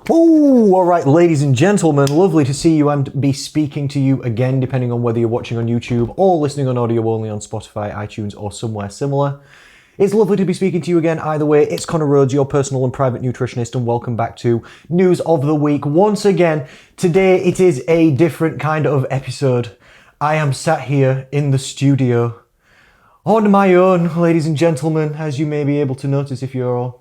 Oh, all right, ladies and gentlemen, lovely to see you and be speaking to you again, depending on whether you're watching on YouTube or listening on audio only on Spotify, iTunes, or somewhere similar. It's lovely to be speaking to you again. Either way, it's Connor Rhodes, your personal and private nutritionist, and welcome back to News of the Week. Once again, today it is a different kind of episode. I am sat here in the studio on my own, ladies and gentlemen, as you may be able to notice if you're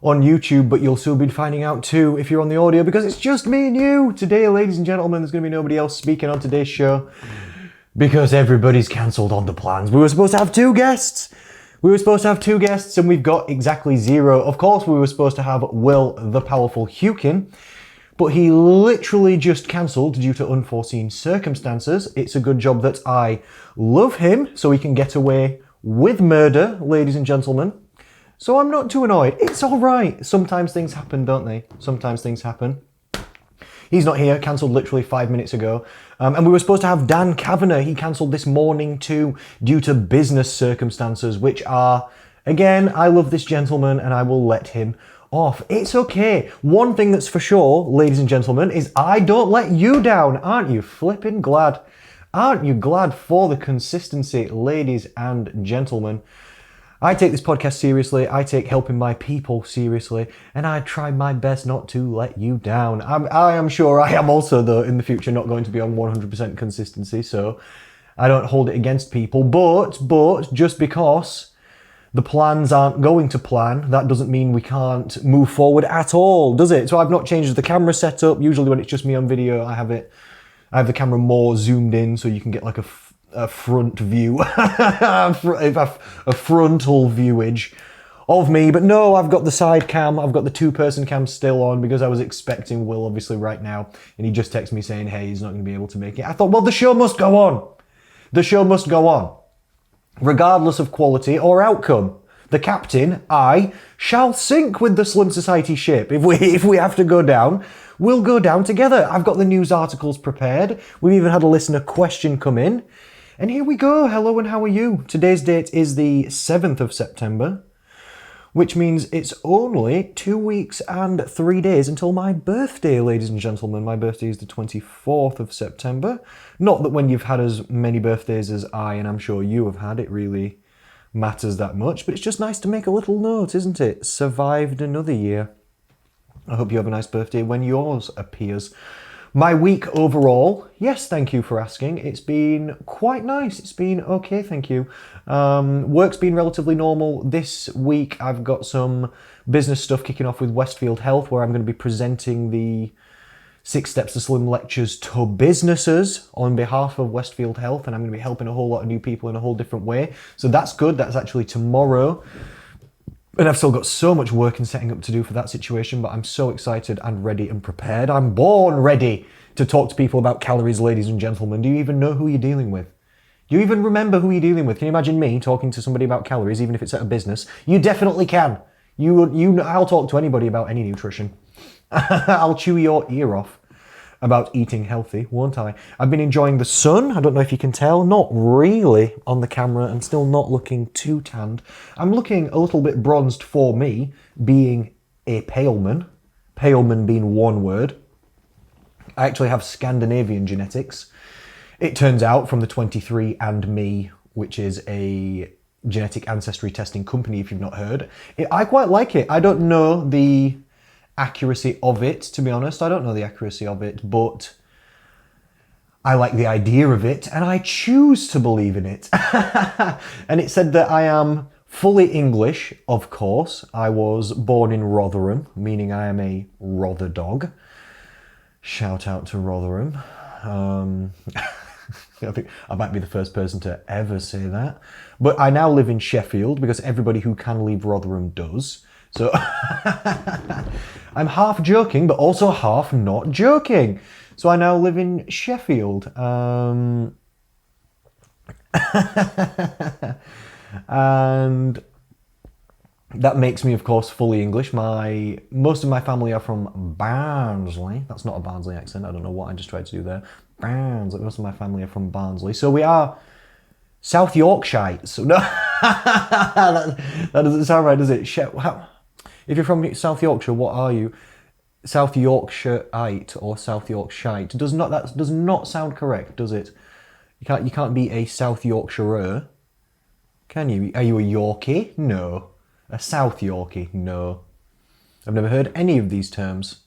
on YouTube, but you'll soon be finding out too if you're on the audio, because it's just me and you. Today, ladies and gentlemen, there's going to be nobody else speaking on today's show because everybody's cancelled on the plans. We were supposed to have two guests. And we've got exactly zero. Of course, we were supposed to have Will the Powerful Hukin, but he literally just cancelled due to unforeseen circumstances. It's a good job that I love him, so he can get away with murder, ladies and gentlemen. So I'm not too annoyed. It's all right. Sometimes things happen, don't they? Sometimes things happen. He's not here, cancelled literally 5 minutes ago. And we were supposed to have Dan Kavanagh. He cancelled this morning too, due to business circumstances, which are, again, I love this gentleman and I will let him off. It's okay. One thing that's for sure, ladies and gentlemen, is I don't let you down. Aren't you flipping glad? Aren't you glad for the consistency, ladies and gentlemen? I take this podcast seriously, I take helping my people seriously, and I try my best not to let you down. I am sure I am also, though, in the future not going to be on 100% consistency, so I don't hold it against people. But just because the plans aren't going to plan, that doesn't mean we can't move forward at all, does it? So I've not changed the camera setup. Usually when it's just me on video, I have the camera more zoomed in so you can get like a front view, a frontal viewage of me. But no, I've got the side cam, I've got the two-person cam still on because I was expecting Will obviously right now, and he just texted me saying, hey, he's not going to be able to make it. I thought, well, the show must go on. The show must go on, regardless of quality or outcome. The captain, I, shall sink with the Slim Society ship. If we have to go down, we'll go down together. I've got the news articles prepared. We've even had a listener question come in. And here we go. Hello and how are you? Today's date is the 7th of September, which means it's only 2 weeks and 3 days until my birthday, ladies and gentlemen. My birthday is the 24th of September. Not that when you've had as many birthdays as I, and I'm sure you have had, it really matters that much, but it's just nice to make a little note, isn't it? Survived another year. I hope you have a nice birthday when yours appears. My week overall, yes, thank you for asking. It's been quite nice. It's been okay, thank you. Work's been relatively normal. This week I've got some business stuff kicking off with Westfield Health, where I'm going to be presenting the 6 Steps to Slim lectures to businesses on behalf of Westfield Health, and I'm going to be helping a whole lot of new people in a whole different way. So that's good. That's actually tomorrow. And I've still got so much work and setting up to do for that situation, but I'm so excited and ready and prepared. I'm born ready to talk to people about calories, ladies and gentlemen. Do you even know who you're dealing with? Do you even remember who you're dealing with? Can you imagine me talking to somebody about calories, even if it's at a business? You definitely can. I'll talk to anybody about any nutrition. I'll chew your ear off about eating healthy, won't I? I've been enjoying the sun. I don't know if you can tell. Not really on the camera. I'm still not looking too tanned. I'm looking a little bit bronzed for me, being a paleman. Paleman being one word. I actually have Scandinavian genetics. It turns out from the 23andMe, which is a genetic ancestry testing company, if you've not heard. I quite like it. I don't know the accuracy of it, to be honest. I don't know the accuracy of it, but I like the idea of it, and I choose to believe in it. And it said that I am fully English, of course. I was born in Rotherham, meaning I am a Rother dog. Shout out to Rotherham. I think I might be the first person to ever say that. But I now live in Sheffield, because everybody who can leave Rotherham does. So I'm half joking, but also half not joking. So I now live in Sheffield. And that makes me, of course, fully English. Most of my family are from Barnsley. That's not a Barnsley accent. I don't know what I just tried to do there. Barnsley. Most of my family are from Barnsley. So we are South Yorkshites. So no, that doesn't sound right, does it? If you're from South Yorkshire, what are you? South Yorkshireite or South Yorkshire that does not sound correct, does it? You can't be a South Yorkshirer, can you? Are you a Yorkie? No. A South Yorkie? No. I've never heard any of these terms.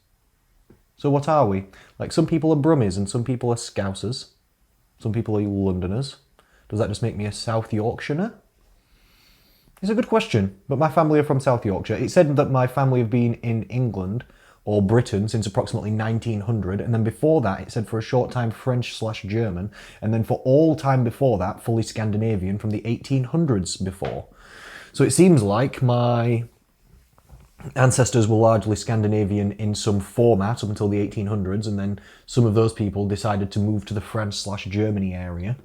So what are we? Like, some people are Brummies and some people are Scousers. Some people are Londoners. Does that just make me a South Yorkshireer? It's a good question, but my family are from South Yorkshire. It said that my family have been in England or Britain since approximately 1900, and then before that it said for a short time French/German, and then for all time before that fully Scandinavian from the 1800s before. So it seems like my ancestors were largely Scandinavian in some format up until the 1800s, and then some of those people decided to move to the France/Germany area,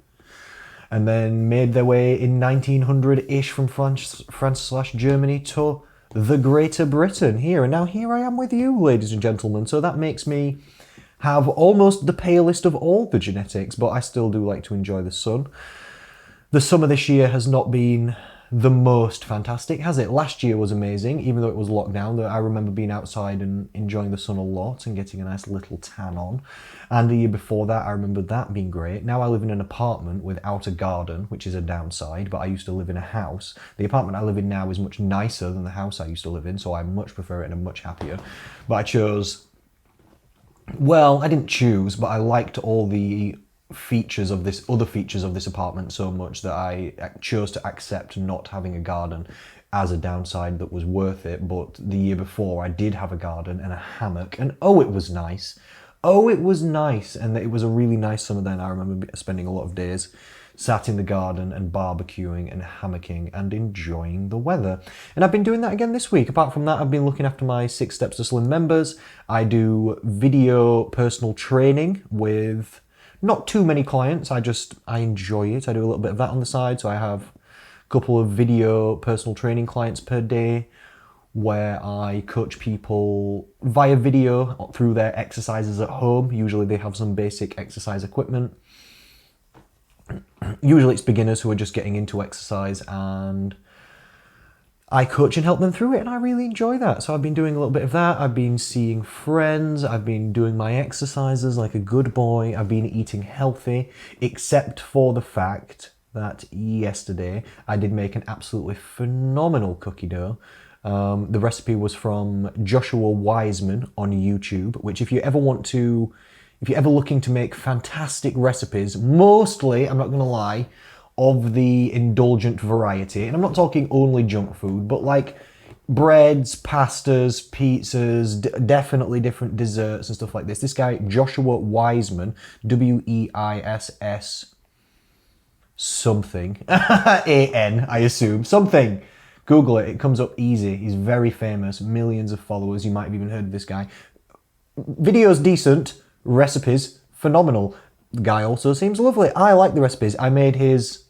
and then made their way in 1900-ish from France/Germany to the Greater Britain here. And now here I am with you, ladies and gentlemen. So that makes me have almost the palest of all the genetics, but I still do like to enjoy the sun. The summer this year has not been the most fantastic, has it? Last year was amazing, even though it was locked down. I remember being outside and enjoying the sun a lot and getting a nice little tan on. And the year before that, I remember that being great. Now I live in an apartment without a garden, which is a downside, but I used to live in a house. The apartment I live in now is much nicer than the house I used to live in, so I much prefer it and I'm much happier. But I chose... Well, I didn't choose, but I liked all the other features of this apartment so much that I chose to accept not having a garden as a downside that was worth it. But the year before I did have a garden and a hammock, and oh, it was nice. Oh, it was nice. And it was a really nice summer then. I remember spending a lot of days sat in the garden and barbecuing and hammocking and enjoying the weather. And I've been doing that again this week. Apart from that, I've been looking after my 6 Steps to Slim members. I do video personal training with not too many clients. I enjoy it. I do a little bit of that on the side. So I have a couple of video personal training clients per day where I coach people via video through their exercises at home. Usually they have some basic exercise equipment. Usually it's beginners who are just getting into exercise, and I coach and help them through it, and I really enjoy that. So I've been doing a little bit of that. I've been seeing friends. I've been doing my exercises like a good boy. I've been eating healthy, except for the fact that yesterday I did make an absolutely phenomenal cookie dough. The recipe was from Joshua Wiseman on YouTube, which if you're ever looking to make fantastic recipes, mostly, I'm not going to lie, of the indulgent variety, and I'm not talking only junk food, but like breads, pastas, pizzas, definitely different desserts and stuff like this. This guy, Joshua Wiseman, W-E-I-S-S something, A-N, I assume, something. Google it, it comes up easy. He's very famous, millions of followers. You might have even heard of this guy. Videos decent, recipes phenomenal. The guy also seems lovely. I like the recipes. I made his...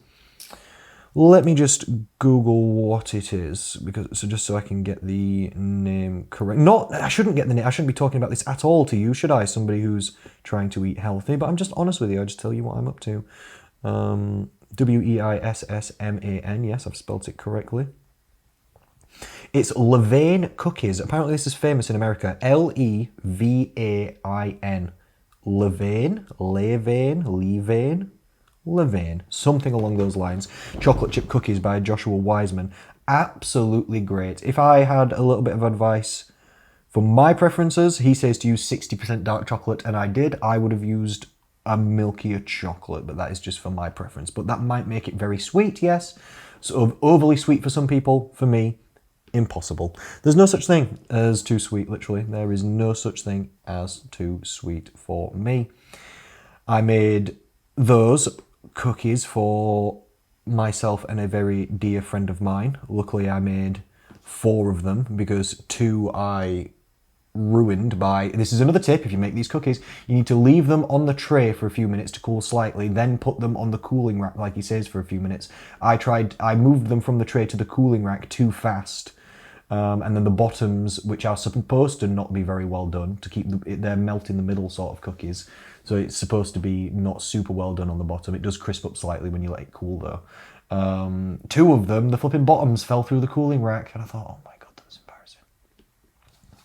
Let me just Google what it is, just so I can get the name correct. I shouldn't get the name. I shouldn't be talking about this at all to you, should I? Somebody who's trying to eat healthy. But I'm just honest with you. I just tell you what I'm up to. W-E-I-S-S-M-A-N. Yes, I've spelled it correctly. It's Levain Cookies. Apparently this is famous in America. L-E-V-A-I-N. Levain, something along those lines. Chocolate chip cookies by Joshua Wiseman. Absolutely great. If I had a little bit of advice for my preferences, he says to use 60% dark chocolate, and I did. I would have used a milkier chocolate, but that is just for my preference. But that might make it very sweet, yes. Sort of overly sweet for some people. For me, impossible. There's no such thing as too sweet, literally. There is no such thing as too sweet for me. I made those cookies for myself and a very dear friend of mine. Luckily, I made 4 of them because 2 I ruined by... This is another tip. If you make these cookies, you need to leave them on the tray for a few minutes to cool slightly, then put them on the cooling rack like he says for a few minutes. I moved them from the tray to the cooling rack too fast. And then the bottoms, which are supposed to not be very well done, to keep they're melt in the middle sort of cookies. So it's supposed to be not super well done on the bottom. It does crisp up slightly when you let it cool though. 2 of them, the flipping bottoms fell through the cooling rack, and I thought, oh my god, that's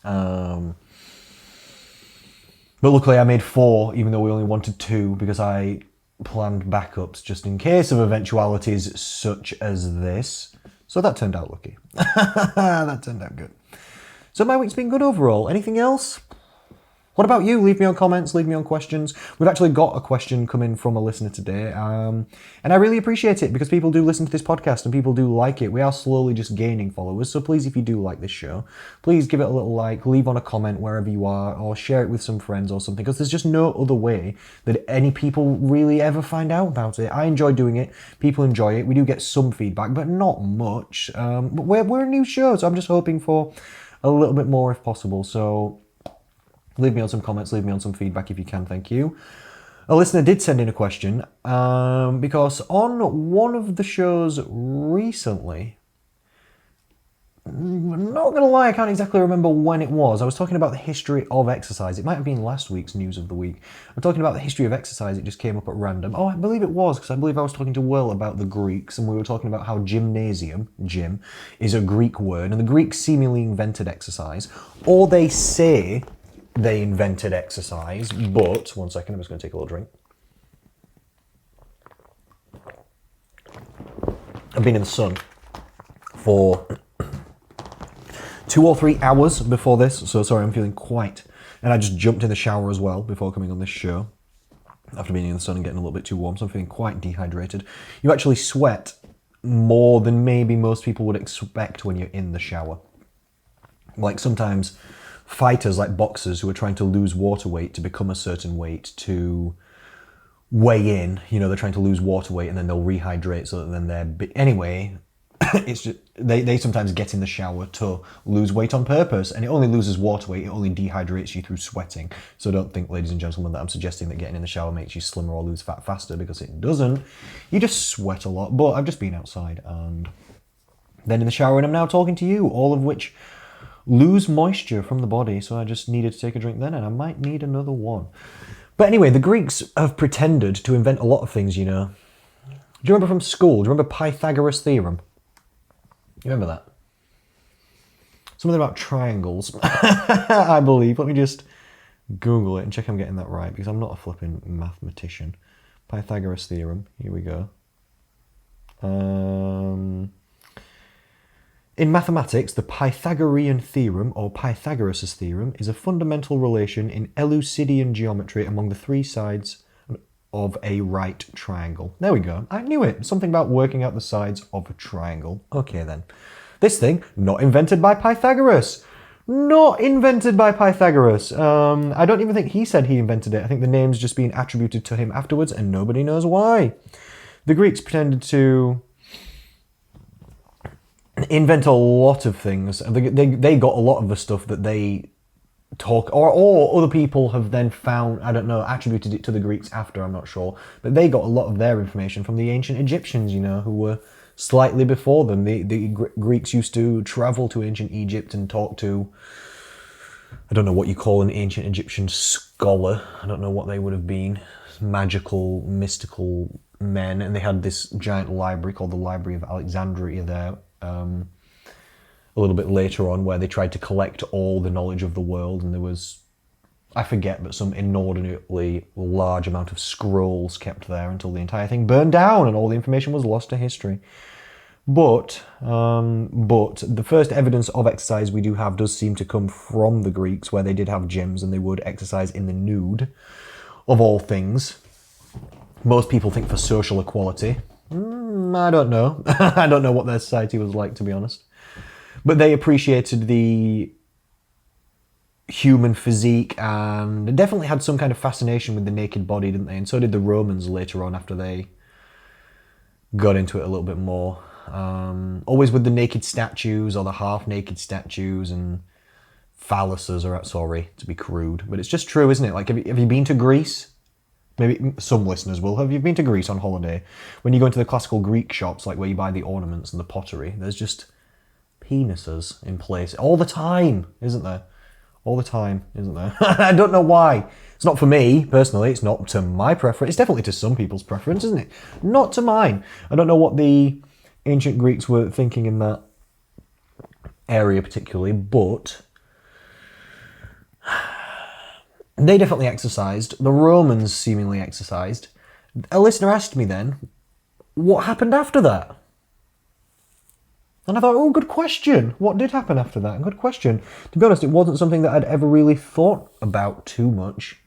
embarrassing. But luckily I made 4, even though we only wanted 2, because I planned backups just in case of eventualities such as this. So that turned out lucky. That turned out good. So my week's been good overall. Anything else? What about you? Leave me on comments, leave me on questions. We've actually got a question coming from a listener today, and I really appreciate it because people do listen to this podcast and people do like it. We are slowly just gaining followers, so please, if you do like this show, please give it a little like, leave on a comment wherever you are, or share it with some friends or something, because there's just no other way that any people really ever find out about it. I enjoy doing it, people enjoy it, we do get some feedback, but not much. But we're a new show, so I'm just hoping for a little bit more if possible, so leave me on some comments, leave me on some feedback if you can, thank you. A listener did send in a question, because on one of the shows recently, I'm not going to lie, I can't exactly remember when it was. I was talking about the history of exercise. It might have been last week's news of the week. I'm talking about the history of exercise. It just came up at random. Oh, I believe it was, because I believe I was talking to Will about the Greeks, and we were talking about how gymnasium, gym, is a Greek word, and the Greeks seemingly invented exercise. Or they say they invented exercise, but... One second, I'm just going to take a little drink. I've been in the sun for 2 or 3 hours before this, so sorry, I'm feeling quite... And I just jumped in the shower as well before coming on this show, after being in the sun and getting a little bit too warm, so I'm feeling quite dehydrated. You actually sweat more than maybe most people would expect when you're in the shower. Like sometimes fighters, like boxers, who are trying to lose water weight to become a certain weight to weigh in, you know, they're trying to lose water weight and then they'll rehydrate so that then they're... Anyway, it's just, they sometimes get in the shower to lose weight on purpose, and it only loses water weight, it only dehydrates you through sweating. So don't think, ladies and gentlemen, that I'm suggesting that getting in the shower makes you slimmer or lose fat faster, because it doesn't. You just sweat a lot. But I've just been outside and then in the shower, and I'm now talking to you, all of which lose moisture from the body, so I just needed to take a drink then, and I might need another one. But anyway, the Greeks have pretended to invent a lot of things, you know. Do you remember from school? Do you remember Pythagoras' theorem? You remember that? Something about triangles, I believe. Let me just Google it and check I'm getting that right, because I'm not a flipping mathematician. Pythagoras' theorem, here we go. In mathematics, the Pythagorean theorem, or Pythagoras' theorem, is a fundamental relation in Euclidean geometry among the 3 sides of a right triangle. There we go. I knew it. Something about working out the sides of a triangle. Okay then. This thing, not invented by Pythagoras. Not invented by Pythagoras. I don't even think he said he invented it. I think the name's just been attributed to him afterwards, and nobody knows why. The Greeks pretended to invent a lot of things. They got a lot of the stuff that they talk, or other people have then found, I don't know, attributed it to the Greeks after, I'm not sure. But they got a lot of their information from the ancient Egyptians, you know, who were slightly before them. The Greeks used to travel to ancient Egypt and talk to, I don't know what you call an ancient Egyptian scholar. I don't know what they would have been. Magical, mystical men. And they had this giant library called the Library of Alexandria there, a little bit later on, where they tried to collect all the knowledge of the world, and there was, I forget, but some inordinately large amount of scrolls kept there until the entire thing burned down and all the information was lost to history. But the first evidence of exercise we do have does seem to come from the Greeks, where they did have gyms and they would exercise in the nude, of all things. Most people think for social equality. I don't know. I don't know what their society was like, to be honest. But they appreciated the human physique and definitely had some kind of fascination with the naked body, didn't they? And so did the Romans later on, after they got into it a little bit more. Always with the naked statues or the half-naked statues and phalluses, or sorry, to be crude. But it's just true, isn't it? Like, have you been to Greece? Maybe some listeners will have. You been to Greece on holiday? When you go into the classical Greek shops, like where you buy the ornaments and the pottery, there's just penises in place all the time, isn't there? All the time, isn't there? I don't know why. It's not for me, personally. It's not to my preference. It's definitely to some people's preference, isn't it? Not to mine. I don't know what the ancient Greeks were thinking in that area particularly, but They definitely exercised. The Romans seemingly exercised. A listener asked me then, what happened after that? And I thought, oh, good question. What did happen after that? Good question. To be honest, it wasn't something that I'd ever really thought about too much.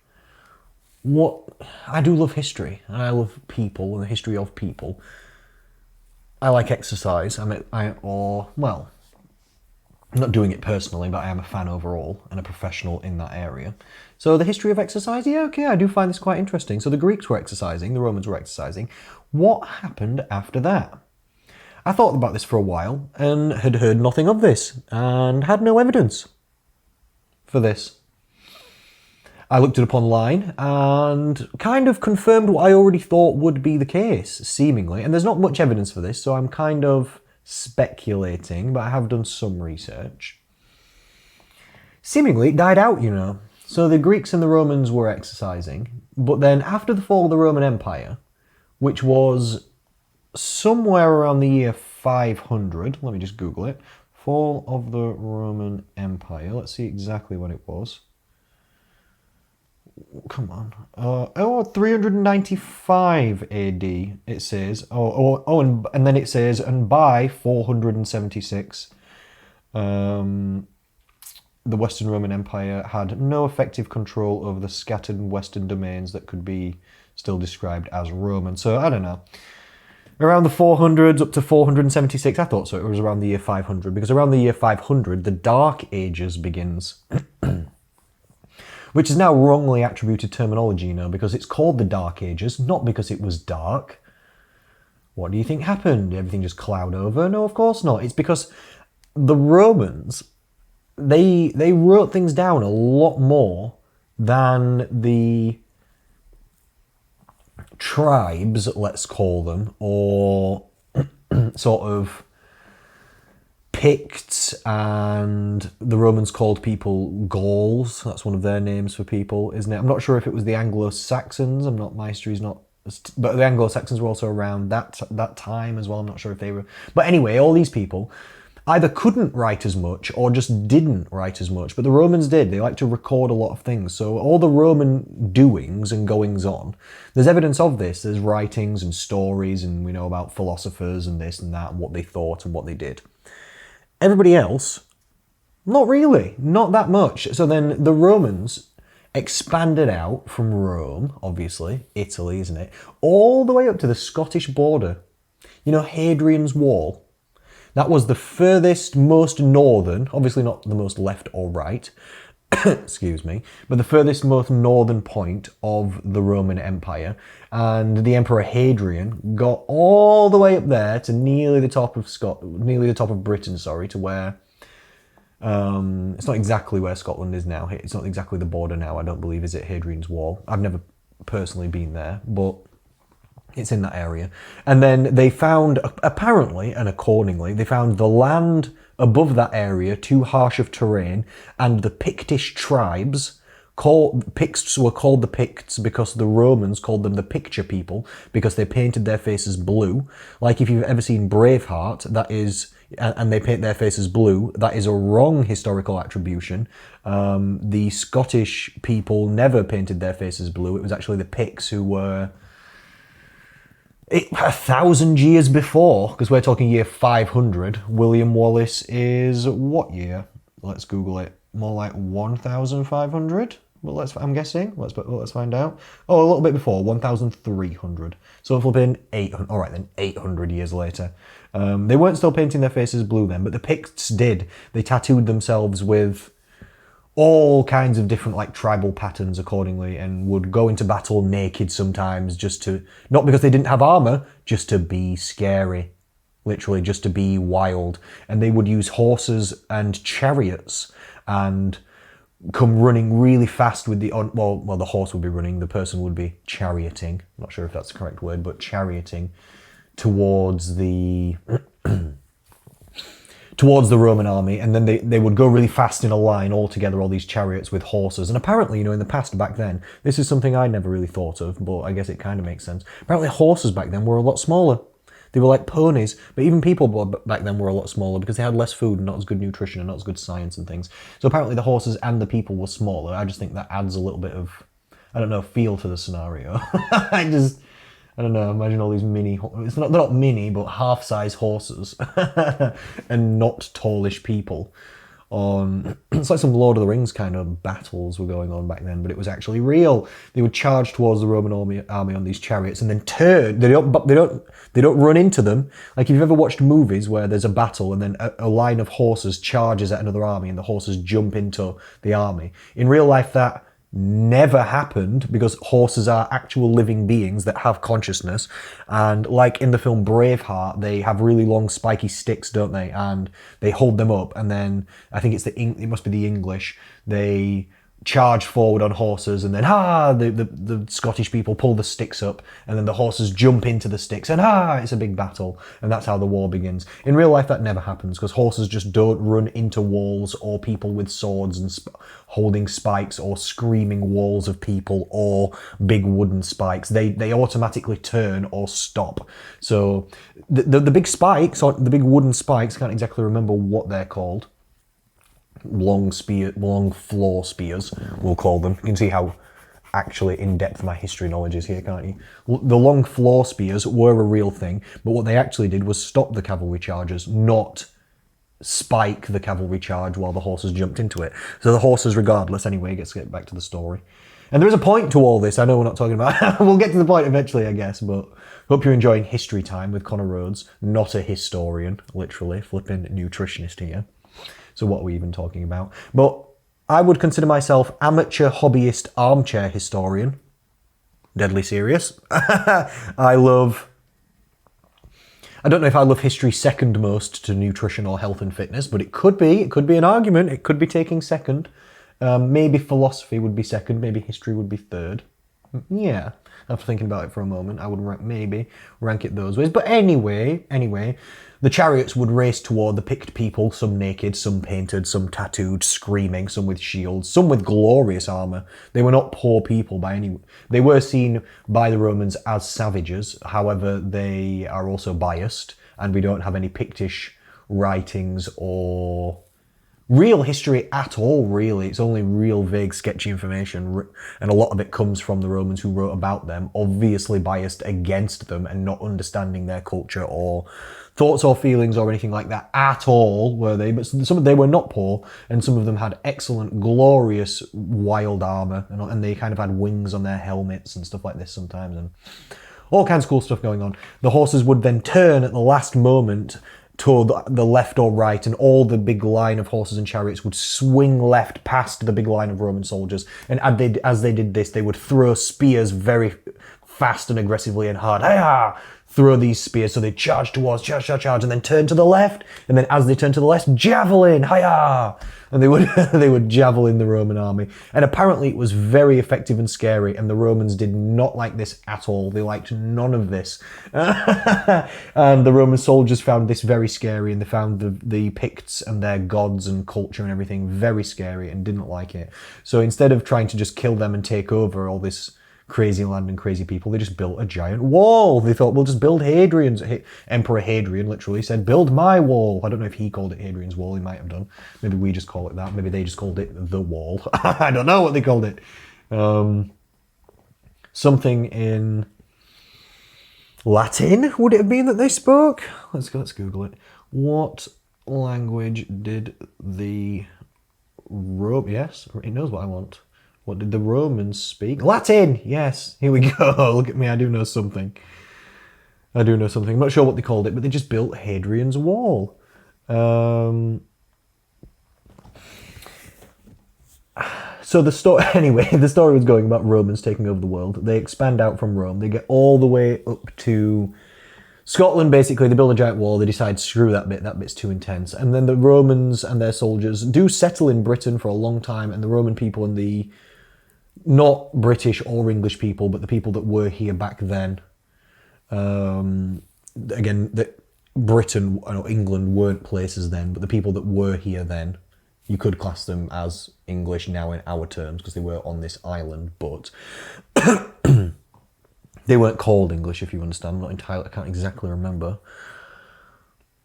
I do love history, and I love people and the history of people. I like exercise. I'm not doing it personally, but I am a fan overall and a professional in that area. So the history of exercise, yeah, okay, I do find this quite interesting. So the Greeks were exercising, the Romans were exercising. What happened after that? I thought about this for a while and had heard nothing of this and had no evidence for this. I looked it up online and kind of confirmed what I already thought would be the case, seemingly. And there's not much evidence for this, so I'm kind of speculating, but I have done some research. Seemingly, it died out, you know. So the Greeks and the Romans were exercising, but then after the fall of the Roman Empire, which was somewhere around the year 500, let me just Google it, fall of the Roman Empire, let's see exactly when it was. Come on. 395 AD, it says. And then it says, and by 476, the Western Roman Empire had no effective control over the scattered western domains that could be still described as Roman. So, I don't know. Around the 400s up to 476, I thought so. It was around the year 500, because around the year 500, the Dark Ages begins. Which is now wrongly attributed terminology, you know, because it's called the Dark Ages, not because it was dark. What do you think happened? Did everything just cloud over? No, of course not. It's because the Romans, they wrote things down a lot more than the tribes, let's call them, or sort of Picts, and the Romans called people Gauls. That's one of their names for people, isn't it? I'm not sure if it was the Anglo-Saxons. My history's not, but the Anglo-Saxons were also around that time as well. I'm not sure if they were, but anyway, all these people either couldn't write as much or just didn't write as much. But the Romans did. They like to record a lot of things. So all the Roman doings and goings on, there's evidence of this. There's writings and stories, and we know about philosophers and this and that, and what they thought and what they did. Everybody else, not really, not that much. So then the Romans expanded out from Rome, obviously, Italy, isn't it? All the way up to the Scottish border. You know, Hadrian's Wall. That was the furthest, most northern, obviously not the most left or right, excuse me, but the furthest, most northern point of the Roman Empire. And the Emperor Hadrian got all the way up there to nearly the top of Britain, to where it's not exactly where Scotland is now. It's not exactly the border now, I don't believe, is it, Hadrian's Wall? I've never personally been there, but it's in that area. And then they found, apparently and accordingly, they found the land above that area too harsh of terrain, and the Pictish tribes, Picts were called the Picts because the Romans called them the picture people, because they painted their faces blue. Like if you've ever seen Braveheart, that is, and they paint their faces blue, that is a wrong historical attribution. The Scottish people never painted their faces blue. It was actually the Picts who were 1,000 years before, because we're talking year 500. William Wallace is what year? Let's Google it. More like 1,500. Well, I'm guessing. Let's find out. Oh, a little bit before, 1,300. So it'll be 800. All right then, 800 years later. They weren't still painting their faces blue then, but the Picts did. They tattooed themselves with all kinds of different like tribal patterns accordingly, and would go into battle naked sometimes, just to, not because they didn't have armor, just to be scary, literally just to be wild. And they would use horses and chariots and come running really fast with the horse would be running, the person would be charioting, I'm not sure if that's the correct word, but charioting towards the towards the Roman army, and then they would go really fast in a line all together, all these chariots with horses. And apparently, you know, in the past back then, this is something I never really thought of, but I guess it kind of makes sense. Apparently horses back then were a lot smaller. They were like ponies. But even people back then were a lot smaller because they had less food and not as good nutrition and not as good science and things. So apparently the horses and the people were smaller. I just think that adds a little bit of, I don't know, feel to the scenario. I don't know, imagine all these they're not mini, but half-size horses and not tallish people. It's like some Lord of the Rings kind of battles were going on back then, but it was actually real. They would charge towards the Roman army on these chariots and then turn. They don't run into them. Like if you've ever watched movies where there's a battle and then a line of horses charges at another army and the horses jump into the army. In real life, that never happened because horses are actual living beings that have consciousness, and like in the film Braveheart, they have really long spiky sticks, don't they, and they hold them up, and then I think it must be the English, they charge forward on horses, and then the Scottish people pull the sticks up, and then the horses jump into the sticks, and it's a big battle, and that's how the war begins. In real life, that never happens because horses just don't run into walls or people with swords and holding spikes or screaming walls of people or big wooden spikes. They automatically turn or stop. So the big spikes, or the big wooden spikes, can't exactly remember what they're called. Long floor spears, we'll call them. You can see how actually in-depth my history knowledge is here, can't you? The long floor spears were a real thing, but what they actually did was stop the cavalry charges, not spike the cavalry charge while the horses jumped into it. So the horses, regardless, anyway, gets to get back to the story. And there is a point to all this. I know we're not talking about we'll get to the point eventually, I guess, but hope you're enjoying history time with Connor Rhodes, not a historian, literally, flipping nutritionist here. So what are we even talking about? But I would consider myself amateur hobbyist armchair historian. Deadly serious. I don't know if I love history second most to nutrition or health and fitness, but it could be. It could be an argument. It could be taking second. Maybe philosophy would be second. Maybe history would be third. Yeah. After thinking about it for a moment, I would maybe rank it those ways. But anyway, the chariots would race toward the picked people, some naked, some painted, some tattooed, screaming, some with shields, some with glorious armour. They were not poor people by any... They were seen by the Romans as savages. However, they are also biased, and we don't have any Pictish writings or real history at all, really. It's only real vague, sketchy information, and a lot of it comes from the Romans who wrote about them, obviously biased against them and not understanding their culture or thoughts or feelings or anything like that at all, were they? But they were not poor, and some of them had excellent, glorious, wild armour, and they kind of had wings on their helmets and stuff like this sometimes, and all kinds of cool stuff going on. The horses would then turn at the last moment to the left or right, and all the big line of horses and chariots would swing left past the big line of Roman soldiers. And as they did this, they would throw spears very fast and aggressively and hard. Hi-ya! Throw these spears, so they charge towards, charge, and then turn to the left. And then as they turn to the left, javelin, hi-ya! And they would javelin the Roman army. And apparently it was very effective and scary, and the Romans did not like this at all. They liked none of this. And the Roman soldiers found this very scary, and they found the Picts and their gods and culture and everything very scary and didn't like it. So instead of trying to just kill them and take over all this crazy land and crazy people, they just built a giant wall. They thought, we'll just build Hadrian's. Emperor Hadrian literally said, build my wall. I don't know if he called it Hadrian's Wall. He might have done. Maybe we just call it that. Maybe they just called it the wall. I don't know what they called it. Something in Latin, would it have been that they spoke? Let's Google it. What language did the Yes, it knows what I want. What did the Romans speak? Latin! Yes, here we go. Look at me, I do know something. I'm not sure what they called it, but they just built Hadrian's Wall. So the story was going about Romans taking over the world. They expand out from Rome. They get all the way up to Scotland, basically. They build a giant wall. They decide, screw that bit's too intense. And then the Romans and their soldiers do settle in Britain for a long time, and the Roman people and the not British or English people, but the people that were here back then. Britain or England weren't places then, but the people that were here then, you could class them as English now in our terms because they were on this island, but They weren't called English, if you understand. I'm not entirely, I can't exactly remember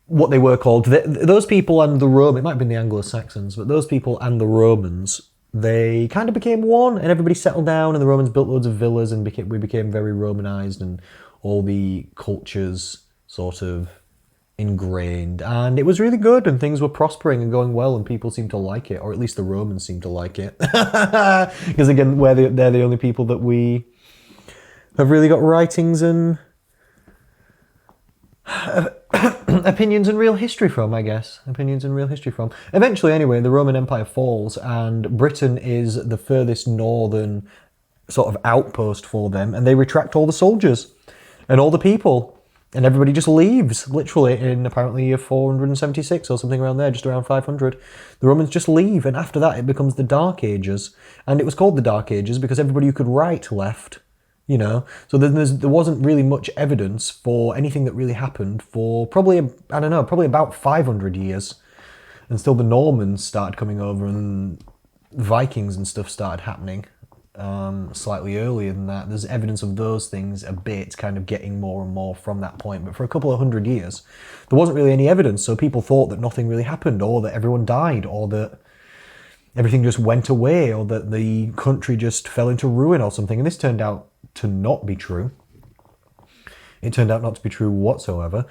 what they were called. Those people and the Rome, it might have been the Anglo-Saxons, but those people and the Romans, they kind of became one, and everybody settled down, and the Romans built loads of villas, and we became very Romanized, and all the cultures sort of ingrained, and it was really good, and things were prospering and going well, and people seemed to like it, or at least the Romans seemed to like it. Because again, they're the only people that we have really got writings and opinions and real history from, I guess. Opinions and real history from. Eventually, anyway, the Roman Empire falls, and Britain is the furthest northern sort of outpost for them, and they retract all the soldiers and all the people, and everybody just leaves, literally, in apparently year 476 or something around there, just around 500. The Romans just leave, and after that it becomes the Dark Ages. And it was called the Dark Ages because everybody who could write left. You know, so there wasn't really much evidence for anything that really happened for probably, I don't know, probably about 500 years. And still the Normans started coming over, and Vikings and stuff started happening slightly earlier than that. There's evidence of those things a bit, kind of getting more and more from that point. But for a couple of hundred years, there wasn't really any evidence. So people thought that nothing really happened, or that everyone died, or that everything just went away, or that the country just fell into ruin or something. And this turned out to not be true. It turned out not to be true whatsoever.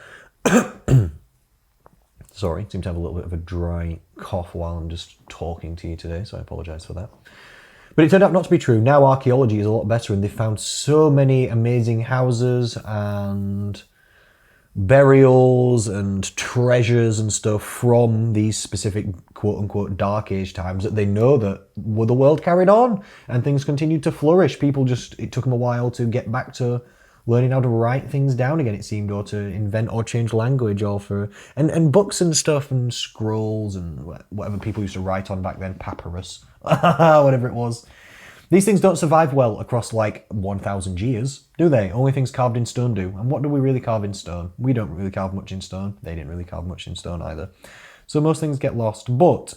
Sorry, I seem to have a little bit of a dry cough while I'm just talking to you today, so I apologise for that. But it turned out not to be true. Now archaeology is a lot better, and they've found so many amazing houses and burials and treasures and stuff from these specific quote-unquote Dark Age times that they know that the world carried on and things continued to flourish. It took them a while to get back to learning how to write things down again, it seemed, or to invent or change language, or and books and stuff and scrolls and whatever people used to write on back then, papyrus, whatever it was. These things don't survive well across like 1,000 years, do they? Only things carved in stone do. And what do we really carve in stone? We don't really carve much in stone. They didn't really carve much in stone either. So most things get lost. But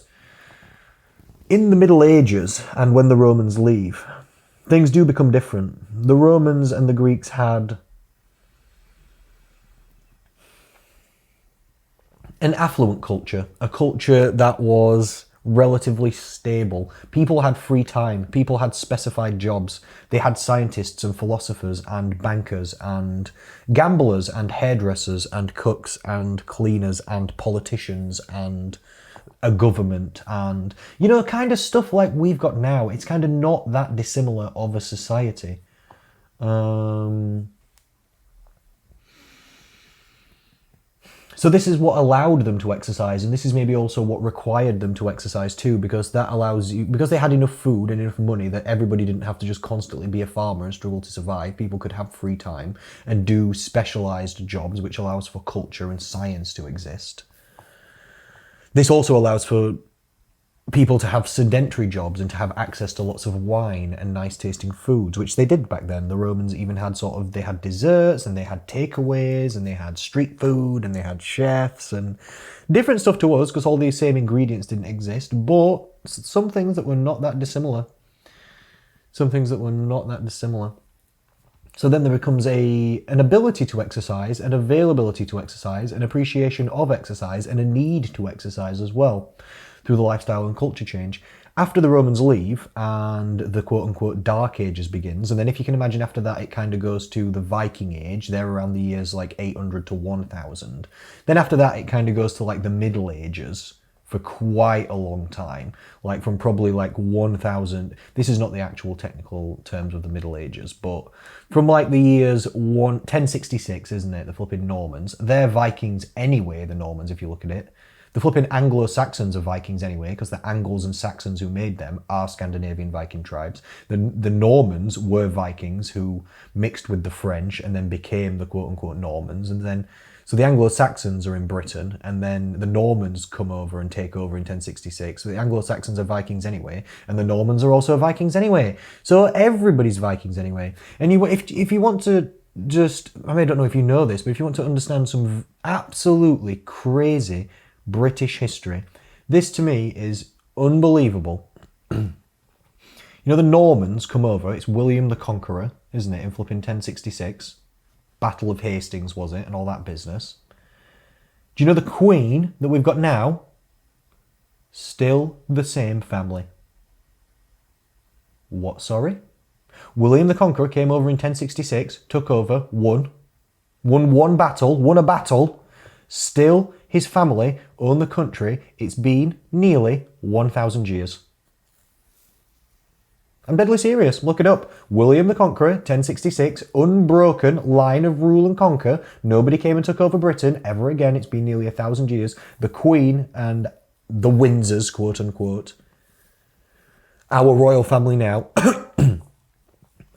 in the Middle Ages, and when the Romans leave, things do become different. The Romans and the Greeks had an affluent culture, a culture that was relatively stable. People had free time. People had specified jobs. They had scientists and philosophers and bankers and gamblers and hairdressers and cooks and cleaners and politicians and a government and, you know, kind of stuff like we've got now. It's kind of not that dissimilar of a society. So this is what allowed them to exercise, and this is maybe also what required them to exercise too, because that allows you, because they had enough food and enough money that everybody didn't have to just constantly be a farmer and struggle to survive. People could have free time and do specialized jobs, which allows for culture and science to exist. This also allows for people to have sedentary jobs and to have access to lots of wine and nice tasting foods, which they did back then. The Romans even had they had desserts and they had takeaways and they had street food and they had chefs and different stuff to us because all these same ingredients didn't exist, but some things that were not that dissimilar. Some things that were not that dissimilar. So then there becomes an ability to exercise, an availability to exercise, an appreciation of exercise, and a need to exercise as well, through the lifestyle and culture change. After the Romans leave and the quote-unquote Dark Ages begins, and then if you can imagine after that it kind of goes to the Viking Age, they're around the years like 800 to 1000. Then after that it kind of goes to like the Middle Ages for quite a long time, like from probably like 1000, this is not the actual technical terms of the Middle Ages, but from like the years 1066, isn't it, the flipping Normans, they're Vikings anyway, the Normans, if you look at it. The flipping Anglo-Saxons are Vikings anyway, because the Angles and Saxons who made them are Scandinavian Viking tribes. The Normans were Vikings who mixed with the French and then became the quote-unquote Normans. And then, so the Anglo-Saxons are in Britain, and then the Normans come over and take over in 1066. So the Anglo-Saxons are Vikings anyway, and the Normans are also Vikings anyway. So everybody's Vikings anyway. And if you want to just, I mean, I don't know if you know this, but if you want to understand some absolutely crazy British history, this to me is unbelievable. You know, the Normans come over, it's William the Conqueror, isn't it, in flipping 1066. Battle of Hastings, was it, and all that business. Do you know the Queen that we've got now? Still the same family. What, sorry? William the Conqueror came over in 1066, took over, won a battle. Still, his family own the country. It's been nearly 1,000 years. I'm deadly serious. Look it up. William the Conqueror, 1066, unbroken line of rule and conquer. Nobody came and took over Britain ever again. It's been nearly 1,000 years. The Queen and the Windsors, quote unquote, our royal family now,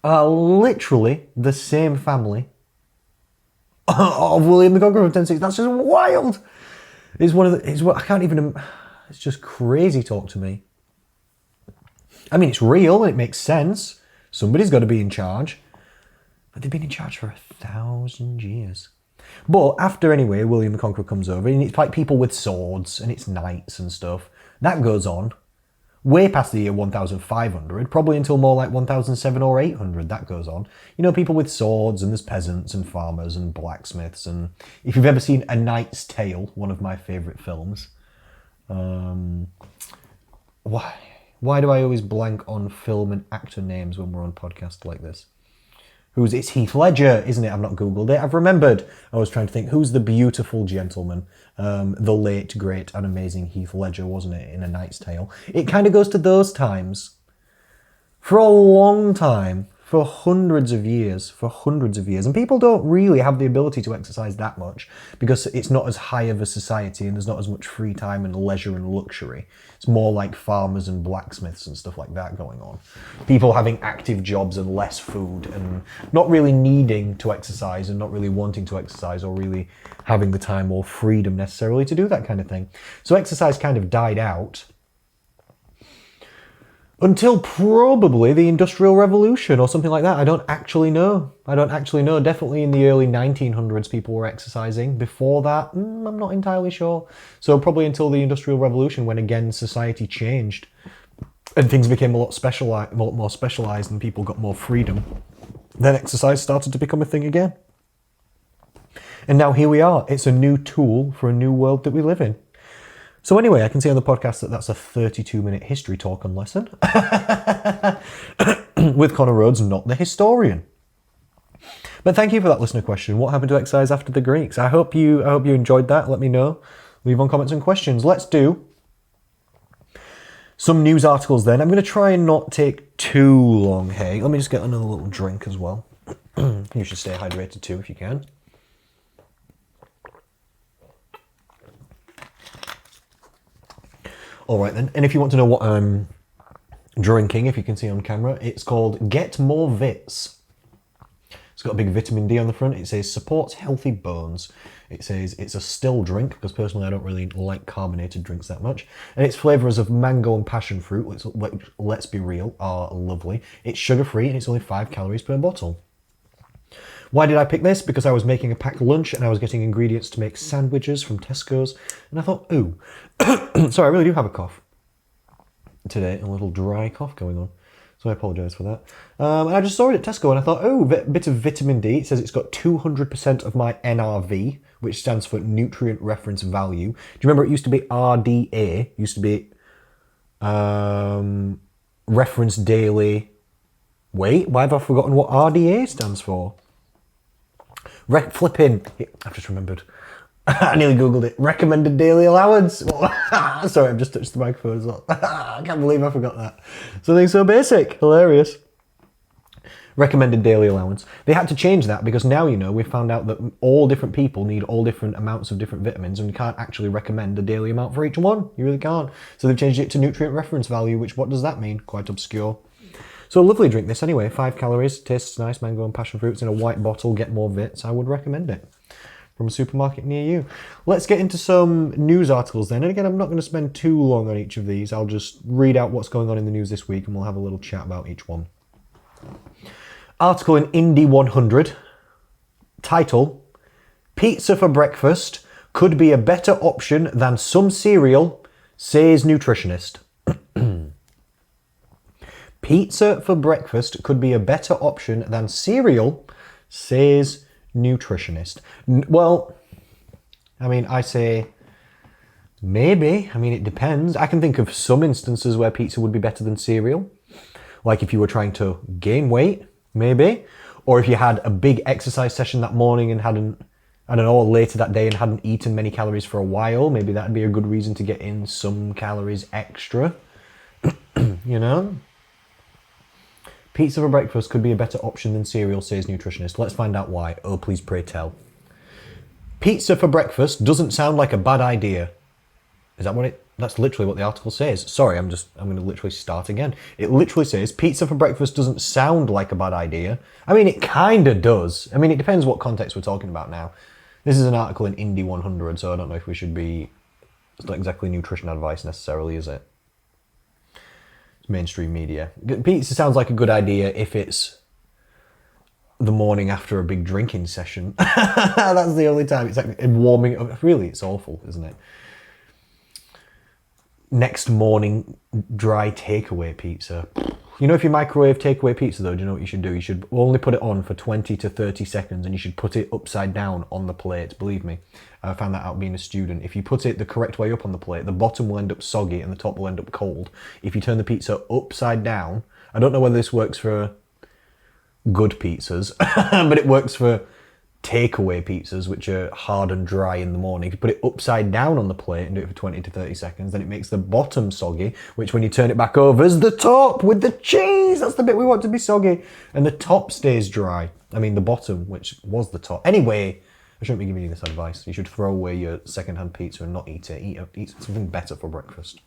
are literally the same family of William the Conqueror of 1060. That's just wild. It's just crazy talk to me. I mean, it's real and it makes sense. Somebody's got to be in charge. But they've been in charge for 1,000 years. But after, anyway, William the Conqueror comes over, and it's like people with swords, and it's knights and stuff. That goes on way past the year 1,500, probably until more like 1,700 or 800, that goes on. You know, people with swords, and there's peasants and farmers and blacksmiths. And if you've ever seen A Knight's Tale, one of my favourite films, why do I always blank on film and actor names when we're on podcasts like this? It's Heath Ledger, isn't it? I've not Googled it. I've remembered. I was trying to think, who's the beautiful gentleman? The late, great and amazing Heath Ledger, wasn't it, in A Knight's Tale? It kind of goes to those times. For a long time. For hundreds of years. And people don't really have the ability to exercise that much because it's not as high of a society and there's not as much free time and leisure and luxury. It's more like farmers and blacksmiths and stuff like that going on. People having active jobs and less food and not really needing to exercise and not really wanting to exercise or really having the time or freedom necessarily to do that kind of thing. So exercise kind of died out until probably the Industrial Revolution or something like that. I don't actually know. Definitely in the early 1900s people were exercising. Before that, I'm not entirely sure. So probably until the Industrial Revolution, when again society changed and things became a lot more specialised and people got more freedom, then exercise started to become a thing again. And now here we are. It's a new tool for a new world that we live in. So anyway, I can see on the podcast that that's a 32-minute history talk and lesson with Connor Rhodes, not the historian. But thank you for that listener question. What happened to exercise after the Greeks? I hope you enjoyed that. Let me know. Leave on comments and questions. Let's do some news articles then. I'm going to try and not take too long. Hey, let me just get another little drink as well. You should stay hydrated too if you can. All right then, and if you want to know what I'm drinking, if you can see on camera, it's called Get More Vits. It's got a big vitamin D on the front. It says supports healthy bones. It says it's a still drink, because personally I don't really like carbonated drinks that much. And its flavours of mango and passion fruit, which, let's be real, are lovely. It's sugar-free and it's only 5 calories per bottle. Why did I pick this? Because I was making a packed lunch and I was getting ingredients to make sandwiches from Tesco's. And I thought, ooh, sorry, I really do have a cough today, a little dry cough going on. So I apologise for that. And I just saw it at Tesco and I thought, oh, a bit of vitamin D. It says it's got 200% of my NRV, which stands for Nutrient Reference Value. Do you remember it used to be RDA? It used to be Reference Daily. Wait, why have I forgotten what RDA stands for? Flipping. I've just remembered. I nearly Googled it. Recommended daily allowance. Sorry, I've just touched the microphone as well. I can't believe I forgot that. Something so basic. Hilarious. Recommended daily allowance. They had to change that because now, you know, we've found out that all different people need all different amounts of different vitamins and you can't actually recommend a daily amount for each one. You really can't. So they've changed it to nutrient reference value, which what does that mean? Quite obscure. So a lovely drink this anyway, 5 calories, tastes nice, mango and passion fruits in a white bottle, Get More Vits. I would recommend it from a supermarket near you. Let's get into some news articles then. And again, I'm not going to spend too long on each of these. I'll just read out what's going on in the news this week and we'll have a little chat about each one. Article in Indy 100. Title, Pizza for breakfast could be a better option than some cereal, says Nutritionist. Pizza for breakfast could be a better option than cereal, says Nutritionist. Well, I mean, I say maybe. I mean, it depends. I can think of some instances where pizza would be better than cereal. Like if you were trying to gain weight, maybe. Or if you had a big exercise session that morning and hadn't, I don't know, or later that day and hadn't eaten many calories for a while, maybe that'd be a good reason to get in some calories extra. You know? Pizza for breakfast could be a better option than cereal, says Nutritionist. Let's find out why. Oh, please pray tell. Pizza for breakfast doesn't sound like a bad idea. Is that what that's literally what the article says. Sorry, I'm going to literally start again. It literally says, pizza for breakfast doesn't sound like a bad idea. I mean, it kind of does. I mean, it depends what context we're talking about now. This is an article in Indy 100, so I don't know if we should be, it's not exactly nutrition advice necessarily, is it? It's mainstream media. Pizza sounds like a good idea if it's the morning after a big drinking session. That's the only time. It's like warming up. Really, it's awful, isn't it? Next morning, dry takeaway pizza. You know, if you microwave takeaway pizza though, do you know what you should do? You should only put it on for 20 to 30 seconds and you should put it upside down on the plate. Believe me, I found that out being a student. If you put it the correct way up on the plate, the bottom will end up soggy and the top will end up cold. If you turn the pizza upside down, I don't know whether this works for good pizzas, but it works for takeaway pizzas, which are hard and dry in the morning. If you put it upside down on the plate and do it for 20 to 30 seconds, then it makes the bottom soggy, which when you turn it back over is the top with the cheese. That's the bit we want to be soggy. And the top stays dry. I mean, the bottom, which was the top. Anyway, I shouldn't be giving you this advice. You should throw away your secondhand pizza and not eat it. Eat something better for breakfast.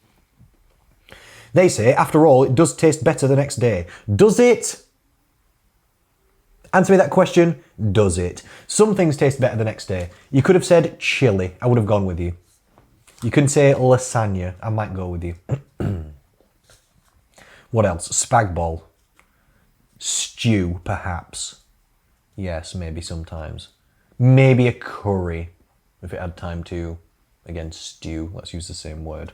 They say, after all, it does taste better the next day. Does it? Answer me that question, does it? Some things taste better the next day. You could have said chili, I would have gone with you. You couldn't say lasagna, I might go with you. What else? Spag bol. Stew, perhaps. Yes, maybe sometimes. Maybe a curry, if it had time to. Again, stew, let's use the same word.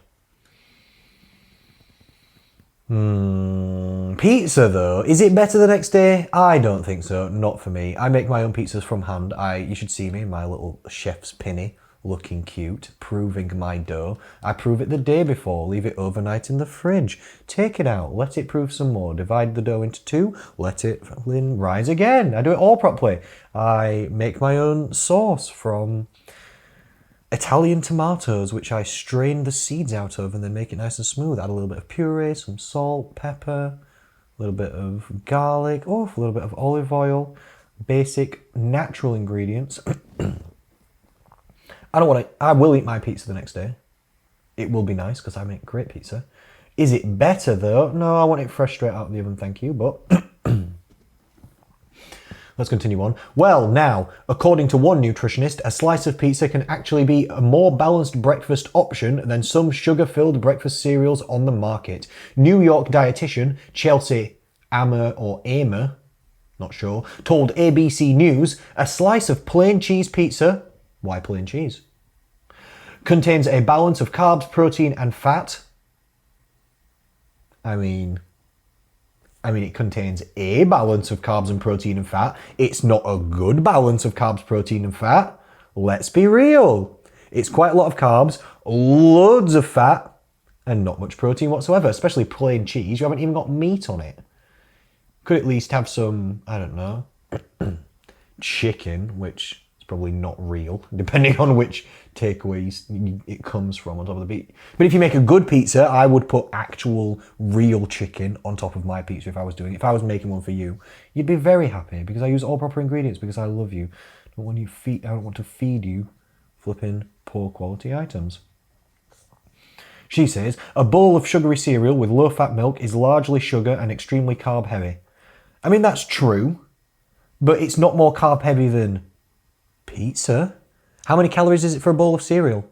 Pizza though, is it better the next day? I don't think so, not for me. I make my own pizzas from hand. You should see me in my little chef's pinny, looking cute, proving my dough. I prove it the day before, leave it overnight in the fridge. Take it out, let it prove some more, divide the dough into two, let it rise again. I do it all properly. I make my own sauce from Italian tomatoes, which I strain the seeds out of and then make it nice and smooth. Add a little bit of puree, some salt, pepper, a little bit of garlic, a little bit of olive oil, basic natural ingredients. I will eat my pizza the next day. It will be nice because I make great pizza. Is it better though? No, I want it fresh straight out of the oven, thank you, but let's continue on. Well, now, according to one nutritionist, a slice of pizza can actually be a more balanced breakfast option than some sugar-filled breakfast cereals on the market. New York dietitian Chelsea Amer, not sure, told ABC News, a slice of plain cheese pizza, why plain cheese, contains a balance of carbs, protein, and fat. I mean, it contains a balance of carbs and protein and fat. It's not a good balance of carbs, protein and fat. Let's be real. It's quite a lot of carbs, loads of fat, and not much protein whatsoever, especially plain cheese. You haven't even got meat on it. Could at least have some, I don't know, chicken, which is probably not real, depending on which takeaway it comes from on top of the pizza. But if you make a good pizza, I would put actual real chicken on top of my pizza if I was doing it. If I was making one for you, you'd be very happy because I use all proper ingredients because I love you. I don't want to feed you flipping poor quality items. She says, a bowl of sugary cereal with low-fat milk is largely sugar and extremely carb-heavy. I mean, that's true, but it's not more carb-heavy than pizza. How many calories is it for a bowl of cereal?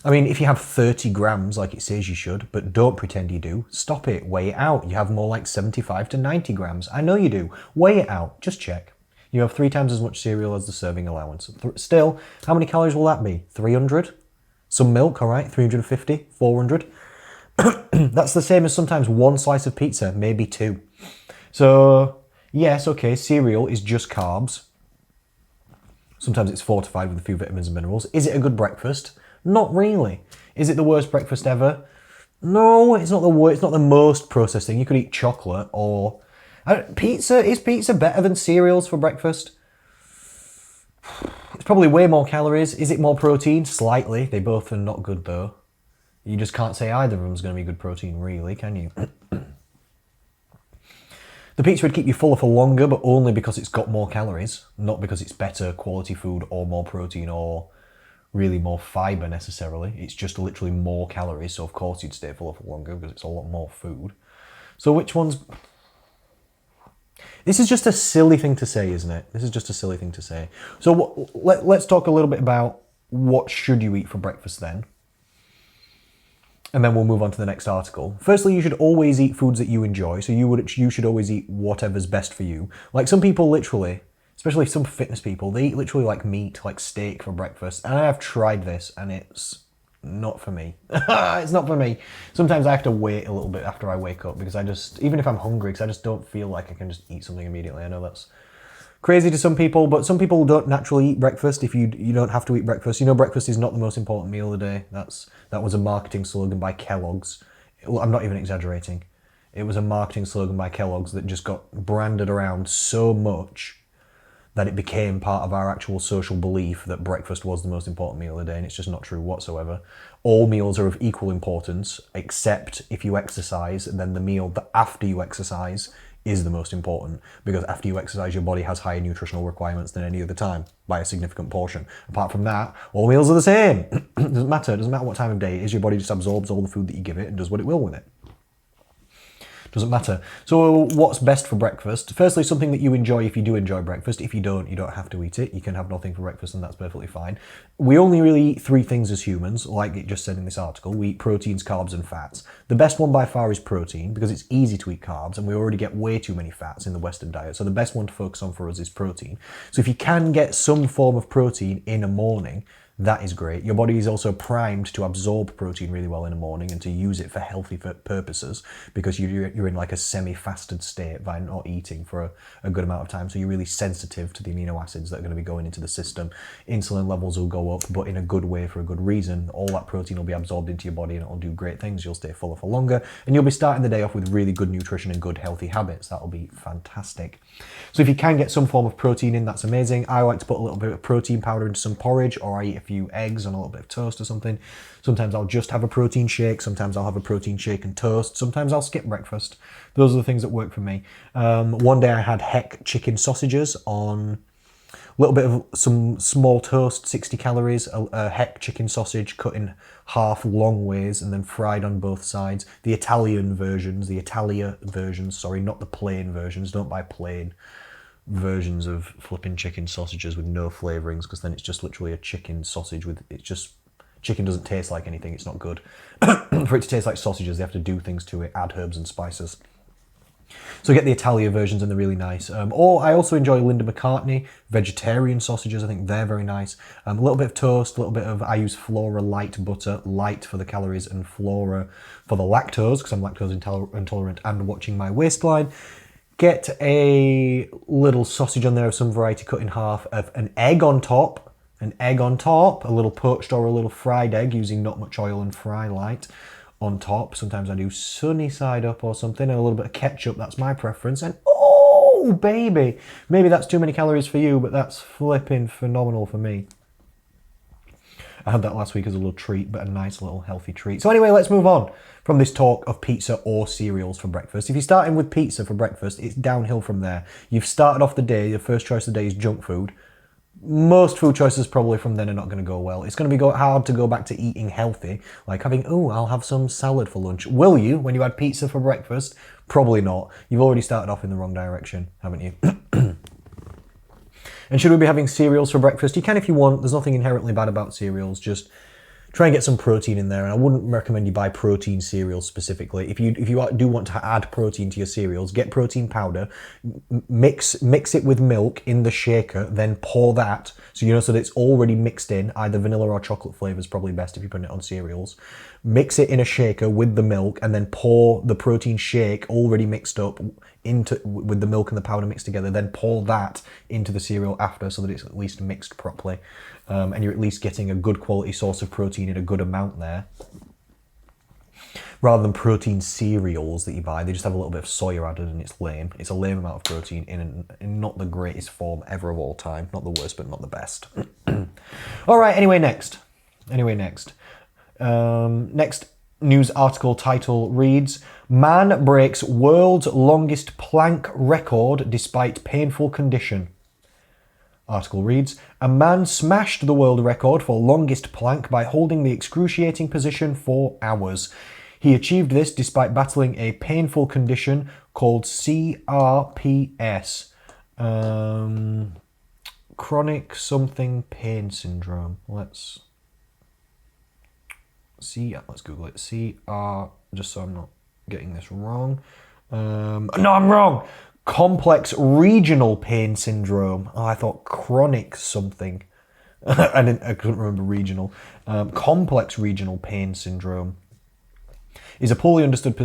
I mean, if you have 30 grams like it says you should, but don't pretend you do, stop it, weigh it out. You have more like 75 to 90 grams. I know you do. Weigh it out, just check. You have 3 times as much cereal as the serving allowance. Still, how many calories will that be? 300? Some milk, all right, 350, 400. That's the same as sometimes one slice of pizza, maybe two. So, yes, okay, cereal is just carbs. Sometimes it's fortified with a few vitamins and minerals. Is it a good breakfast? Not really. Is it the worst breakfast ever? No, it's not the worst. It's not the most processed thing. You could eat chocolate or pizza. Is pizza better than cereals for breakfast? It's probably way more calories. Is it more protein? Slightly. They both are not good though. You just can't say either of them is going to be good protein, really, can you? The pizza would keep you fuller for longer, but only because it's got more calories, not because it's better quality food or more protein or really more fibre necessarily. It's just literally more calories, so of course you'd stay fuller for longer because it's a lot more food. So which one's... This is just a silly thing to say, isn't it? This is just a silly thing to say. So let's talk a little bit about what should you eat for breakfast then. And then we'll move on to the next article. Firstly, you should always eat foods that you enjoy. So you should always eat whatever's best for you. Like some people literally, especially some fitness people, they eat literally like meat, like steak for breakfast. And I have tried this and it's not for me. It's not for me. Sometimes I have to wait a little bit after I wake up because even if I'm hungry, because I just don't feel like I can just eat something immediately. I know that's crazy to some people, but some people don't naturally eat breakfast. If you don't have to eat breakfast, breakfast is not the most important meal of the day. That was a marketing slogan by Kellogg's. I'm not even exaggerating. It was a marketing slogan by Kellogg's that just got branded around so much that it became part of our actual social belief that breakfast was the most important meal of the day, and it's just not true whatsoever. All meals are of equal importance, except if you exercise, and then the meal that after you exercise is the most important, because after you exercise, your body has higher nutritional requirements than any other time by a significant portion. Apart from that, all meals are the same. It doesn't matter what time of day it is, your body just absorbs all the food that you give it and does what it will with it. Doesn't matter. So what's best for breakfast? Firstly, something that you enjoy if you do enjoy breakfast. If you don't have to eat it. You can have nothing for breakfast and that's perfectly fine. We only really eat three things as humans, like it just said in this article. We eat proteins, carbs and fats. The best one by far is protein because it's easy to eat carbs and we already get way too many fats in the Western diet. So the best one to focus on for us is protein. So if you can get some form of protein in a morning, that is great. Your body is also primed to absorb protein really well in the morning and to use it for healthy purposes because you're in like a semi-fasted state by not eating for a good amount of time. So you're really sensitive to the amino acids that are going to be going into the system. Insulin levels will go up, but in a good way for a good reason. All that protein will be absorbed into your body and it'll do great things. You'll stay fuller for longer and you'll be starting the day off with really good nutrition and good healthy habits. That'll be fantastic. So if you can get some form of protein in, that's amazing. I like to put a little bit of protein powder into some porridge, or I eat a few eggs and a little bit of toast or something. Sometimes I'll just have a protein shake. Sometimes I'll have a protein shake and toast. Sometimes I'll skip breakfast. Those are the things that work for me. One day I had Heck chicken sausages on a little bit of some small toast, 60 calories, a Heck chicken sausage cut in half long ways and then fried on both sides. The Italia versions, sorry, not the plain versions. Don't buy plain versions of flipping chicken sausages with no flavourings because then it's just literally a chicken sausage with, chicken doesn't taste like anything, it's not good. For it to taste like sausages, they have to do things to it, add herbs and spices. So get the Italia versions and they're really nice. Or I also enjoy Linda McCartney vegetarian sausages. I think they're very nice. A little bit of toast, a little bit of, I use Flora light butter, light for the calories and Flora for the lactose because I'm lactose intolerant and watching my waistline. Get a little sausage on there of some variety cut in half, of an egg on top, a little poached or a little fried egg using not much oil and fry light on top. Sometimes I do sunny side up or something, and a little bit of ketchup, that's my preference. And oh baby, maybe that's too many calories for you, but that's flipping phenomenal for me. I had that last week as a little treat, but a nice little healthy treat. So anyway, let's move on from this talk of pizza or cereals for breakfast. If you're starting with pizza for breakfast, it's downhill from there. You've started off the day, your first choice of the day is junk food. Most food choices probably from then are not going to go well. It's going to be hard to go back to eating healthy, like having, I'll have some salad for lunch. Will you when you had pizza for breakfast? Probably not. You've already started off in the wrong direction, haven't you? And should we be having cereals for breakfast? You can if you want. There's nothing inherently bad about cereals. Just Try and get some protein in there, and I wouldn't recommend you buy protein cereals specifically. If you do want to add protein to your cereals, get protein powder, mix it with milk in the shaker, then pour that, so that it's already mixed in. Either vanilla or chocolate flavor is probably best if you're putting it on cereals. Mix it in a shaker with the milk, and then pour the protein shake already mixed up with the milk and the powder mixed together. Then pour that into the cereal after, so that it's at least mixed properly. And you're at least getting a good quality source of protein in a good amount there. Rather than protein cereals that you buy, they just have a little bit of soya added and it's lame. It's a lame amount of protein in not the greatest form ever of all time. Not the worst, but not the best. All right, anyway, next. Next news article title reads, "Man breaks world's longest plank record despite painful condition." Article reads, "A man smashed the world record for longest plank by holding the excruciating position for hours. He achieved this despite battling a painful condition called CRPS, chronic something pain syndrome." Let's Google it. Just so I'm not getting this wrong. No, I'm wrong. Complex regional pain syndrome. Oh, I thought chronic something. I couldn't remember regional. Complex regional pain syndrome is a poorly understood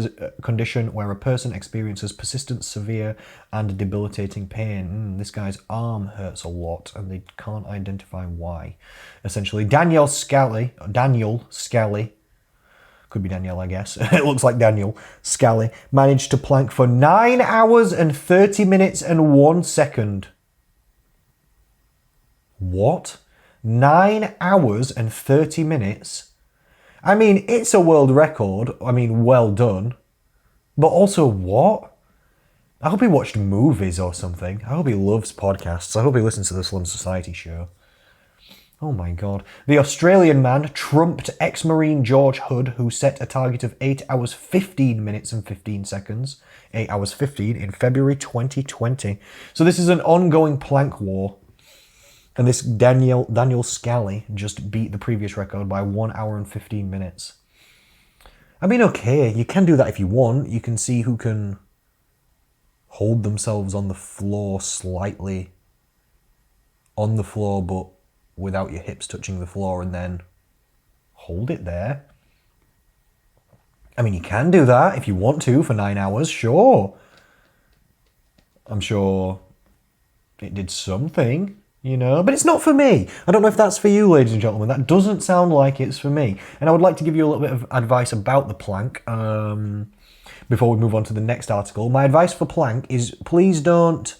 condition where a person experiences persistent, severe, and debilitating pain. This guy's arm hurts a lot, and they can't identify why. Essentially, Daniel Scally, could be Danielle, I guess. It looks like Daniel Scally, managed to plank for 9 hours and 30 minutes and 1 second. What? 9 hours and 30 minutes? I mean, it's a world record. I mean, well done. But also what? I hope he watched movies or something. I hope he loves podcasts. I hope he listens to the Slum Society show. Oh my God. The Australian man trumped ex-Marine George Hood, who set a target of 8 hours 15 minutes and 15 seconds. 8 hours 15 in February 2020. So this is an ongoing plank war. And this Daniel Scally just beat the previous record by 1 hour and 15 minutes. I mean, okay, you can do that if you want. You can see who can hold themselves on the floor slightly on the floor, but without your hips touching the floor, and then hold it there. I mean, you can do that if you want to for 9 hours, sure. I'm sure it did something, but it's not for me. I don't know if that's for you, ladies and gentlemen. That doesn't sound like it's for me. And I would like to give you a little bit of advice about the plank before we move on to the next article. My advice for plank is please don't,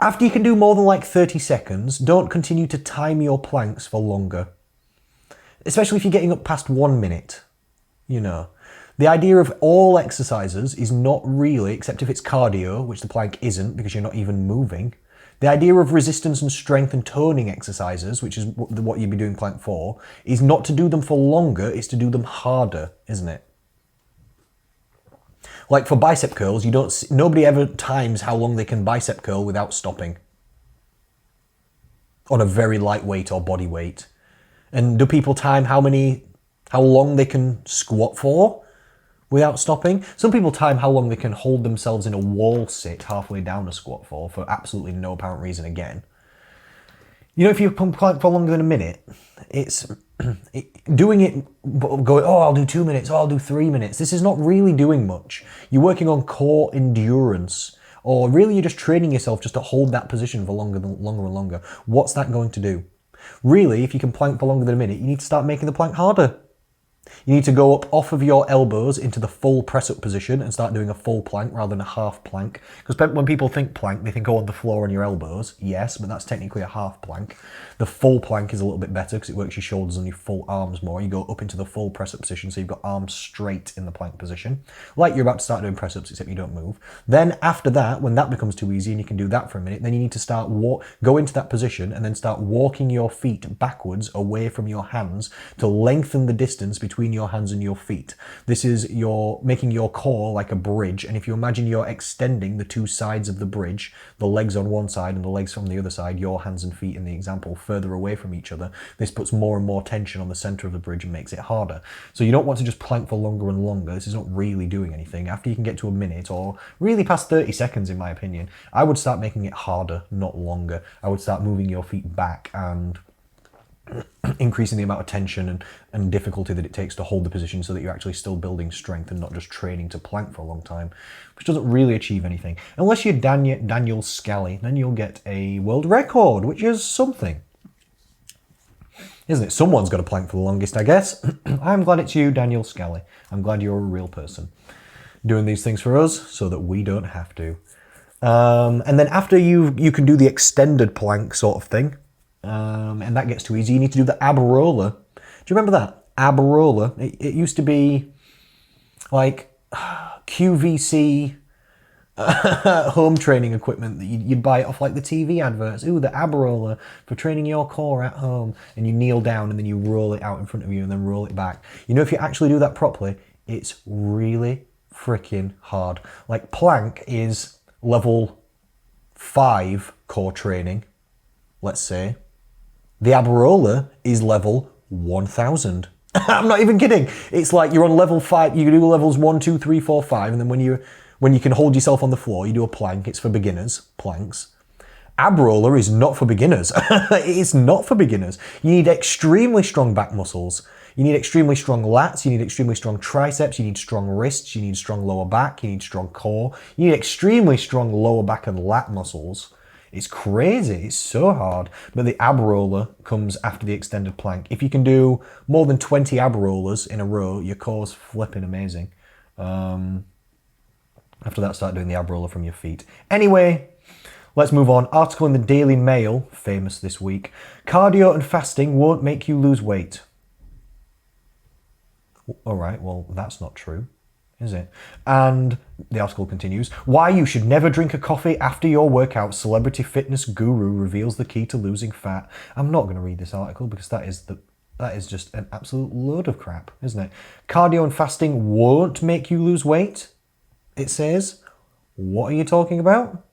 after you can do more than like 30 seconds, don't continue to time your planks for longer. Especially if you're getting up past 1 minute, The idea of all exercises is not really, except if it's cardio, which the plank isn't because you're not even moving. The idea of resistance and strength and toning exercises, which is what you'd be doing plank for, is not to do them for longer, it's to do them harder, isn't it? Like for bicep curls, nobody ever times how long they can bicep curl without stopping on a very light weight or body weight. And do people time how long they can squat for without stopping? Some people time how long they can hold themselves in a wall sit halfway down a squat for absolutely no apparent reason again. If you plank for longer than a minute, it's doing it, going, I'll do 2 minutes, I'll do 3 minutes. This is not really doing much. You're working on core endurance, or really you're just training yourself just to hold that position for longer and longer. What's that going to do? Really, if you can plank for longer than a minute, you need to start making the plank harder. You need to go up off of your elbows into the full press-up position and start doing a full plank rather than a half plank. Because when people think plank, they think, on the floor on your elbows. Yes, but that's technically a half plank. The full plank is a little bit better because it works your shoulders and your full arms more. You go up into the full press-up position, so you've got arms straight in the plank position. Like you're about to start doing press-ups, except you don't move. Then after that, when that becomes too easy and you can do that for a minute, then you need to start go into that position and then start walking your feet backwards away from your hands to lengthen the distance between between your hands and your feet. This is making your core like a bridge, and if you imagine you're extending the two sides of the bridge, the legs on one side and the legs from the other side, your hands and feet in the example, further away from each other, this puts more and more tension on the center of the bridge and makes it harder. So you don't want to just plank for longer and longer. This is not really doing anything. After you can get to a minute, or really past 30 seconds in my opinion, I would start making it harder, not longer. I would start moving your feet back and increasing the amount of tension and difficulty that it takes to hold the position so that you're actually still building strength and not just training to plank for a long time, which doesn't really achieve anything. Unless you're Daniel Scally, then you'll get a world record, which is something. Isn't it? Someone's got to plank for the longest, I guess. I'm glad it's you, Daniel Scally. I'm glad you're a real person doing these things for us so that we don't have to. And then after you can do the extended plank sort of thing, and that gets too easy, you need to do the ab roller. Do you remember that? Ab roller. It used to be like QVC home training equipment that you'd buy it off like the TV adverts. Ooh, the ab roller for training your core at home. And you kneel down and then you roll it out in front of you and then roll it back. You know, if you actually do that properly, it's really freaking hard. Like plank is level 5 core training, let's say. The ab roller is level 1000. I'm not even kidding. It's like you're on level 5. You do levels 1, 2, 3, 4, 5, and then when you can hold yourself on the floor, you do a plank. It's for beginners, planks. Ab roller is not for beginners. It's not for beginners. You need extremely strong back muscles. You need extremely strong lats. You need extremely strong triceps. You need strong wrists. You need strong lower back. You need strong core. You need extremely strong lower back and lat muscles. It's crazy. It's so hard. But the ab roller comes after the extended plank. If you can do more than 20 ab rollers in a row, your core's flipping amazing. After that, start doing the ab roller from your feet. Anyway, let's move on. Article in the Daily Mail, famous this week. Cardio and fasting won't make you lose weight. All right, well, that's not true, is it? And the article continues. Why you should never drink a coffee after your workout. Celebrity fitness guru reveals the key to losing fat. I'm not going to read this article because that is just an absolute load of crap, isn't it? Cardio and fasting won't make you lose weight, it says. What are you talking about?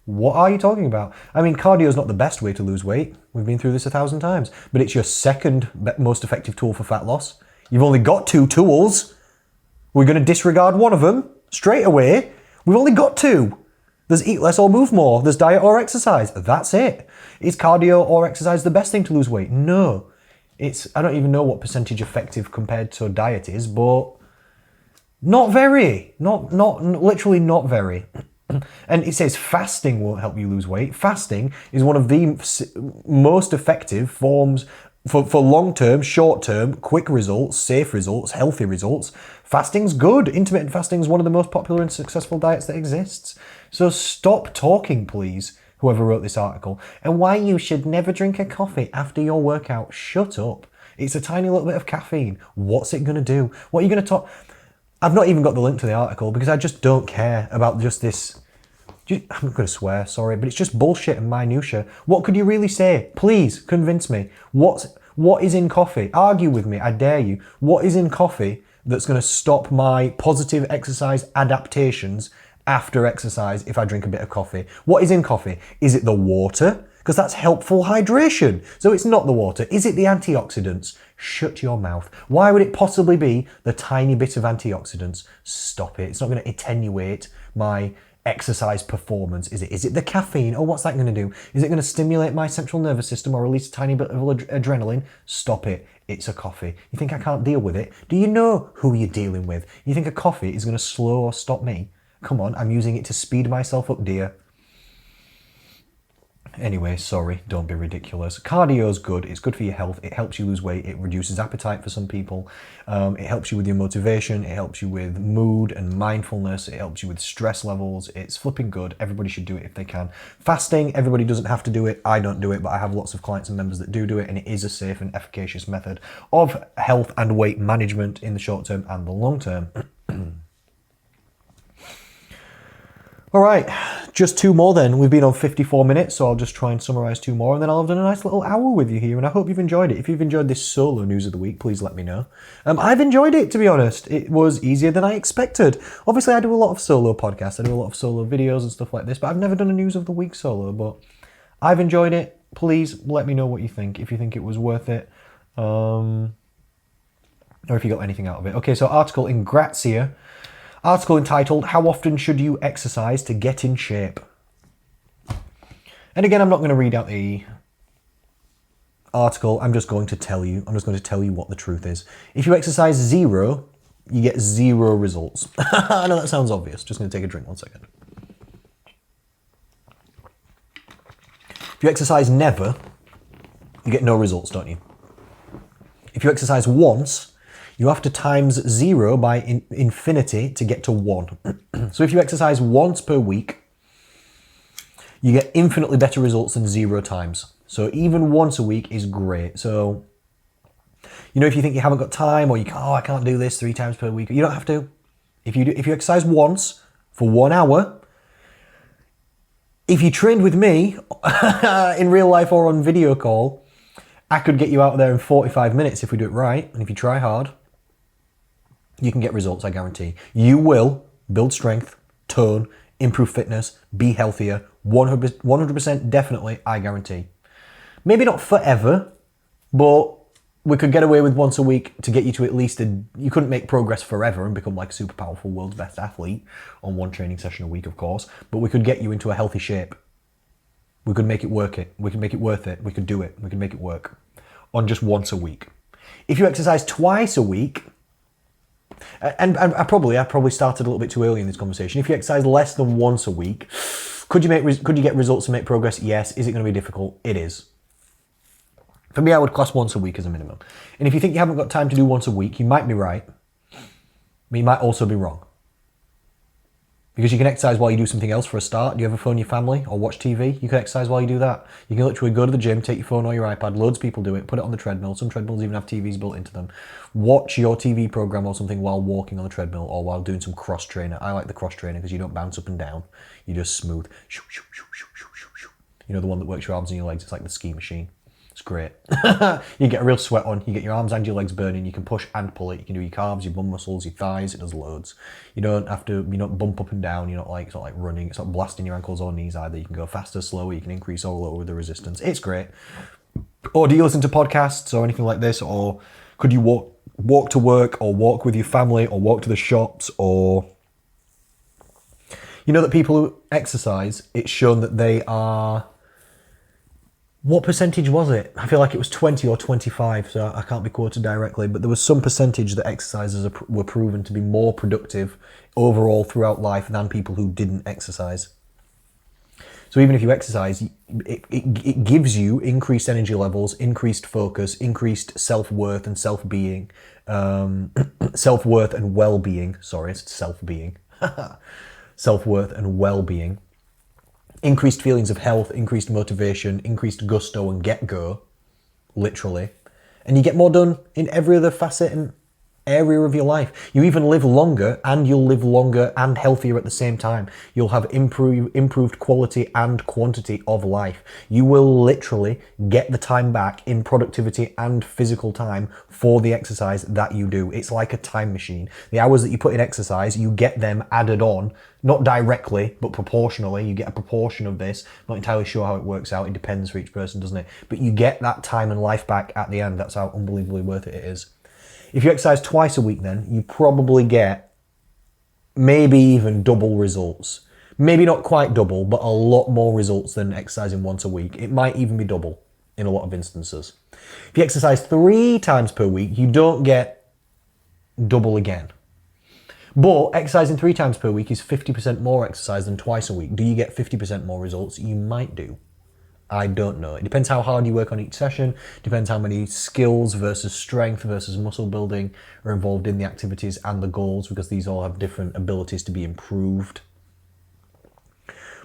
What are you talking about? I mean, cardio is not the best way to lose weight. We've been through this 1,000 times. But it's your second most effective tool for fat loss. You've only got 2 tools. We're going to disregard one of them straight away. We've only got 2. There's eat less or move more. There's diet or exercise. That's it. Is cardio or exercise the best thing to lose weight? No. I don't even know what percentage effective compared to diet is, but not very. Literally not very. And it says fasting won't help you lose weight. Fasting is one of the most effective forms for long-term, short-term, quick results, safe results, healthy results. Fasting's good. Intermittent fasting is one of the most popular and successful diets that exists. So stop talking, please, whoever wrote this article. And why you should never drink a coffee after your workout. Shut up. It's a tiny little bit of caffeine. What's it going to do? What are you going to talk... I've not even got the link to the article because I just don't care about just this... I'm not going to swear, sorry, but it's just bullshit and minutiae. What could you really say? Please, convince me. What is in coffee? Argue with me, I dare you. What is in coffee that's going to stop my positive exercise adaptations after exercise if I drink a bit of coffee? What is in coffee? Is it the water? Because that's helpful hydration. So it's not the water. Is it the antioxidants? Shut your mouth. Why would it possibly be the tiny bit of antioxidants? Stop it. It's not going to attenuate my exercise performance, is it? Is it the caffeine? Oh, what's that going to do? Is it going to stimulate my central nervous system or release a tiny bit of adrenaline? Stop it. It's a coffee. You think I can't deal with it? Do you know who you're dealing with? You think a coffee is going to slow or stop me? Come on, I'm using it to speed myself up, dear. Anyway, sorry, don't be ridiculous. Cardio's good. It's good for your health. It helps you lose weight. It reduces appetite for some people. It helps you with your motivation. It helps you with mood and mindfulness. It helps you with stress levels. It's flipping good. Everybody should do it if they can. Fasting, everybody doesn't have to do it. I don't do it, but I have lots of clients and members that do it, and it is a safe and efficacious method of health and weight management in the short term and the long term. All right, just 2 more then. We've been on 54 minutes, so I'll just try and summarize 2 more, and then I'll have done a nice little hour with you here, and I hope you've enjoyed it. If you've enjoyed this solo news of the week, please let me know. I've enjoyed it, to be honest. It was easier than I expected. Obviously, I do a lot of solo podcasts. I do a lot of solo videos and stuff like this, but I've never done a news of the week solo, but I've enjoyed it. Please let me know what you think, if you think it was worth it, or if you got anything out of it. Okay, so article in Grazia. Article entitled, How Often Should You Exercise to Get in Shape? And again, I'm not going to read out the article. I'm just going to tell you. I'm just going to tell you what the truth is. If you exercise 0, you get 0 results. I know that sounds obvious. Just going to take a drink 1 second. If you exercise never, you get no results, don't you? If you exercise once, you have to times 0 by infinity to get to 1. So if you exercise once per week, you get infinitely better results than 0 times. So even once a week is great. So, you know, if you think you haven't got time, or you can't, I can't do this 3 times per week, you don't have to. If you exercise once for 1 hour, if you trained with me in real life or on video call, I could get you out there in 45 minutes if we do it right, and if you try hard, you can get results, I guarantee. You will build strength, tone, improve fitness, be healthier, 100% definitely, I guarantee. Maybe not forever, but we could get away with once a week to get you to at least you couldn't make progress forever and become like a super powerful world's best athlete on 1 training session a week, of course, but we could get you into a healthy shape. We could make it work it. We could make it worth it. We could do it. We could make it work on just once a week. If you exercise twice a week, and I probably started a little bit too early in this conversation. If you exercise less than once a week, could you get results and make progress? Yes. Is it going to be difficult? It is. For me, I would class once a week as a minimum. And if you think you haven't got time to do once a week, you might be right, but you might also be wrong. Because you can exercise while you do something else for a start. Do you ever phone your family or watch TV? You can exercise while you do that. You can literally go to the gym, take your phone or your iPad. Loads of people do it. Put it on the treadmill. Some treadmills even have TVs built into them. Watch your TV program or something while walking on the treadmill or while doing some cross trainer. I like the cross trainer because you don't bounce up and down. You just smooth. You know, the one that works your arms and your legs. It's like the ski machine. It's great. You get a real sweat on. You get your arms and your legs burning. You can push and pull it. You can do your calves, your bum muscles, your thighs. It does loads. You don't have to, you don't bump up and down. You're not like, it's not like running. It's not blasting your ankles or knees either. You can go faster, slower. You can increase or lower the resistance. It's great. Or do you listen to podcasts or anything like this? Or could you walk to work or walk with your family or walk to the shops? Or, you know that people who exercise, it's shown that they are... What percentage was it? I feel like it was 20 or 25, so I can't be quoted directly, but there was some percentage that exercisers were proven to be more productive overall throughout life than people who didn't exercise. So even if you exercise, it gives you increased energy levels, increased focus, increased self-worth and self-being, self-worth and well-being, sorry, it's self-being, self-worth and well-being. Increased feelings of health, increased motivation, increased gusto and get-go, literally. And you get more done in every other facet and area of your life. You even live longer, and you'll live longer and healthier at the same time. You'll have improved quality and quantity of life. You will literally get the time back in productivity and physical time for the exercise that you do. It's like a time machine. The hours that you put in exercise, you get them added on, not directly, but proportionally. You get a proportion of this. I'm not entirely sure how it works out. It depends for each person, doesn't it? But you get that time and life back at the end. That's how unbelievably worth it is. If you exercise twice a week, then you probably get maybe even double results. Maybe not quite double, but a lot more results than exercising once a week. It might even be double in a lot of instances. If you exercise 3 times per week, you don't get double again. But exercising 3 times per week is 50% more exercise than twice a week. Do you get 50% more results? You might do. I don't know. It depends how hard you work on each session. Depends how many skills versus strength versus muscle building are involved in the activities and the goals, because these all have different abilities to be improved.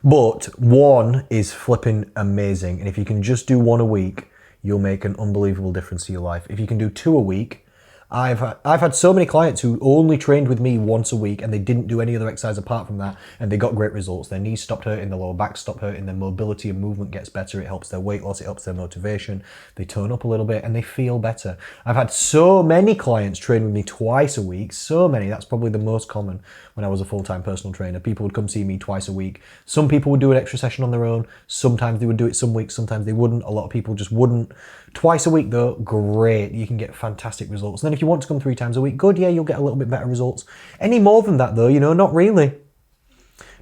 But 1 is flipping amazing. And if you can just do 1 a week, you'll make an unbelievable difference to your life. If you can do 2 a week, I've had so many clients who only trained with me once a week and they didn't do any other exercise apart from that, and they got great results. Their knees stopped hurting, their lower back stopped hurting, their mobility and movement gets better, it helps their weight loss, it helps their motivation, they tone up a little bit and they feel better. I've had so many clients train with me twice a week, so many. That's probably the most common when I was a full-time personal trainer. People would come see me twice a week. Some people would do an extra session on their own. Sometimes they would do it some weeks, sometimes they wouldn't. A lot of people just wouldn't. Twice a week though, great. You can get fantastic results. And then if you want to come 3 times a week, good, yeah, you'll get a little bit better results. Any more than that though, not really.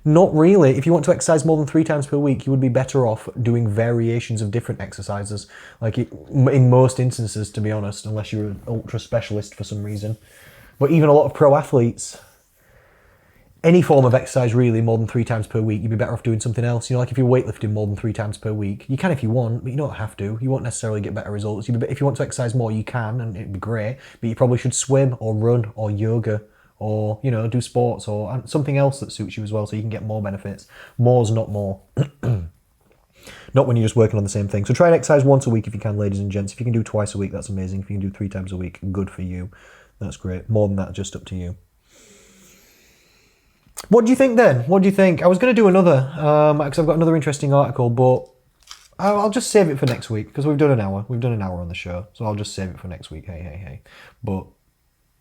Not really. If you want to exercise more than 3 times per week, you would be better off doing variations of different exercises. In most instances, to be honest, unless you're an ultra specialist for some reason. But even a lot of pro athletes, any form of exercise really more than 3 times per week, you'd be better off doing something else. Like if you're weightlifting more than 3 times per week, you can if you want, but you don't have to. You won't necessarily get better results. If you want to exercise more, you can, and it'd be great, but you probably should swim or run or yoga or, do sports or something else that suits you as well so you can get more benefits. More's not more. Not when you're just working on the same thing. So try and exercise once a week if you can, ladies and gents. If you can do twice a week, that's amazing. If you can do 3 times a week, good for you. That's great. More than that, just up to you. What do you think then? What do you think? I was going to do another, because I've got another interesting article, but I'll just save it for next week because we've done an hour. We've done an hour on the show, so I'll just save it for next week. Hey. But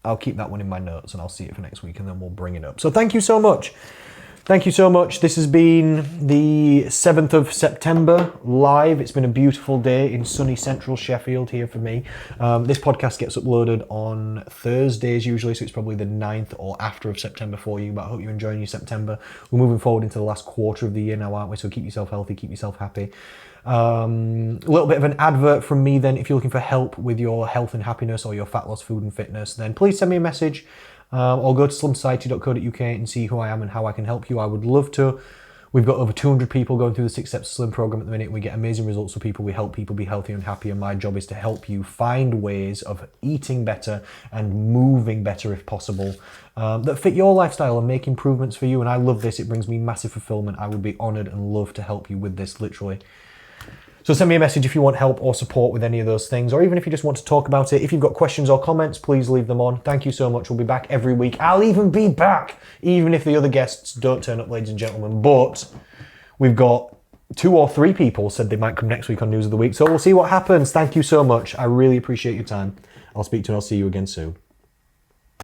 I'll keep that one in my notes and I'll see it for next week and then we'll bring it up. So thank you so much. Thank you so much. This has been the 7th of September live. It's been a beautiful day in sunny central Sheffield here for me. This podcast gets uploaded on Thursdays usually, so it's probably the 9th or after of September for you, but I hope you're enjoying your September. We're moving forward into the last quarter of the year now, aren't we? So keep yourself healthy, keep yourself happy. A little bit of an advert from me then. If you're looking for help with your health and happiness or your fat loss, food and fitness, then please send me a message. Or go to slimsociety.co.uk and see who I am and how I can help you. I would love to. We've got over 200 people going through the 6 Steps to Slim program at the minute, and we get amazing results for people. We help people be healthier and happier. My job is to help you find ways of eating better and moving better if possible, that fit your lifestyle and make improvements for you. And I love this. It brings me massive fulfillment. I would be honored and love to help you with this, literally. So send me a message if you want help or support with any of those things, or even if you just want to talk about it. If you've got questions or comments, please leave them on. Thank you so much. We'll be back every week. I'll even be back, even if the other guests don't turn up, ladies and gentlemen. But we've got 2 or 3 people said they might come next week on News of the Week. So we'll see what happens. Thank you so much. I really appreciate your time. I'll speak to you and I'll see you again soon.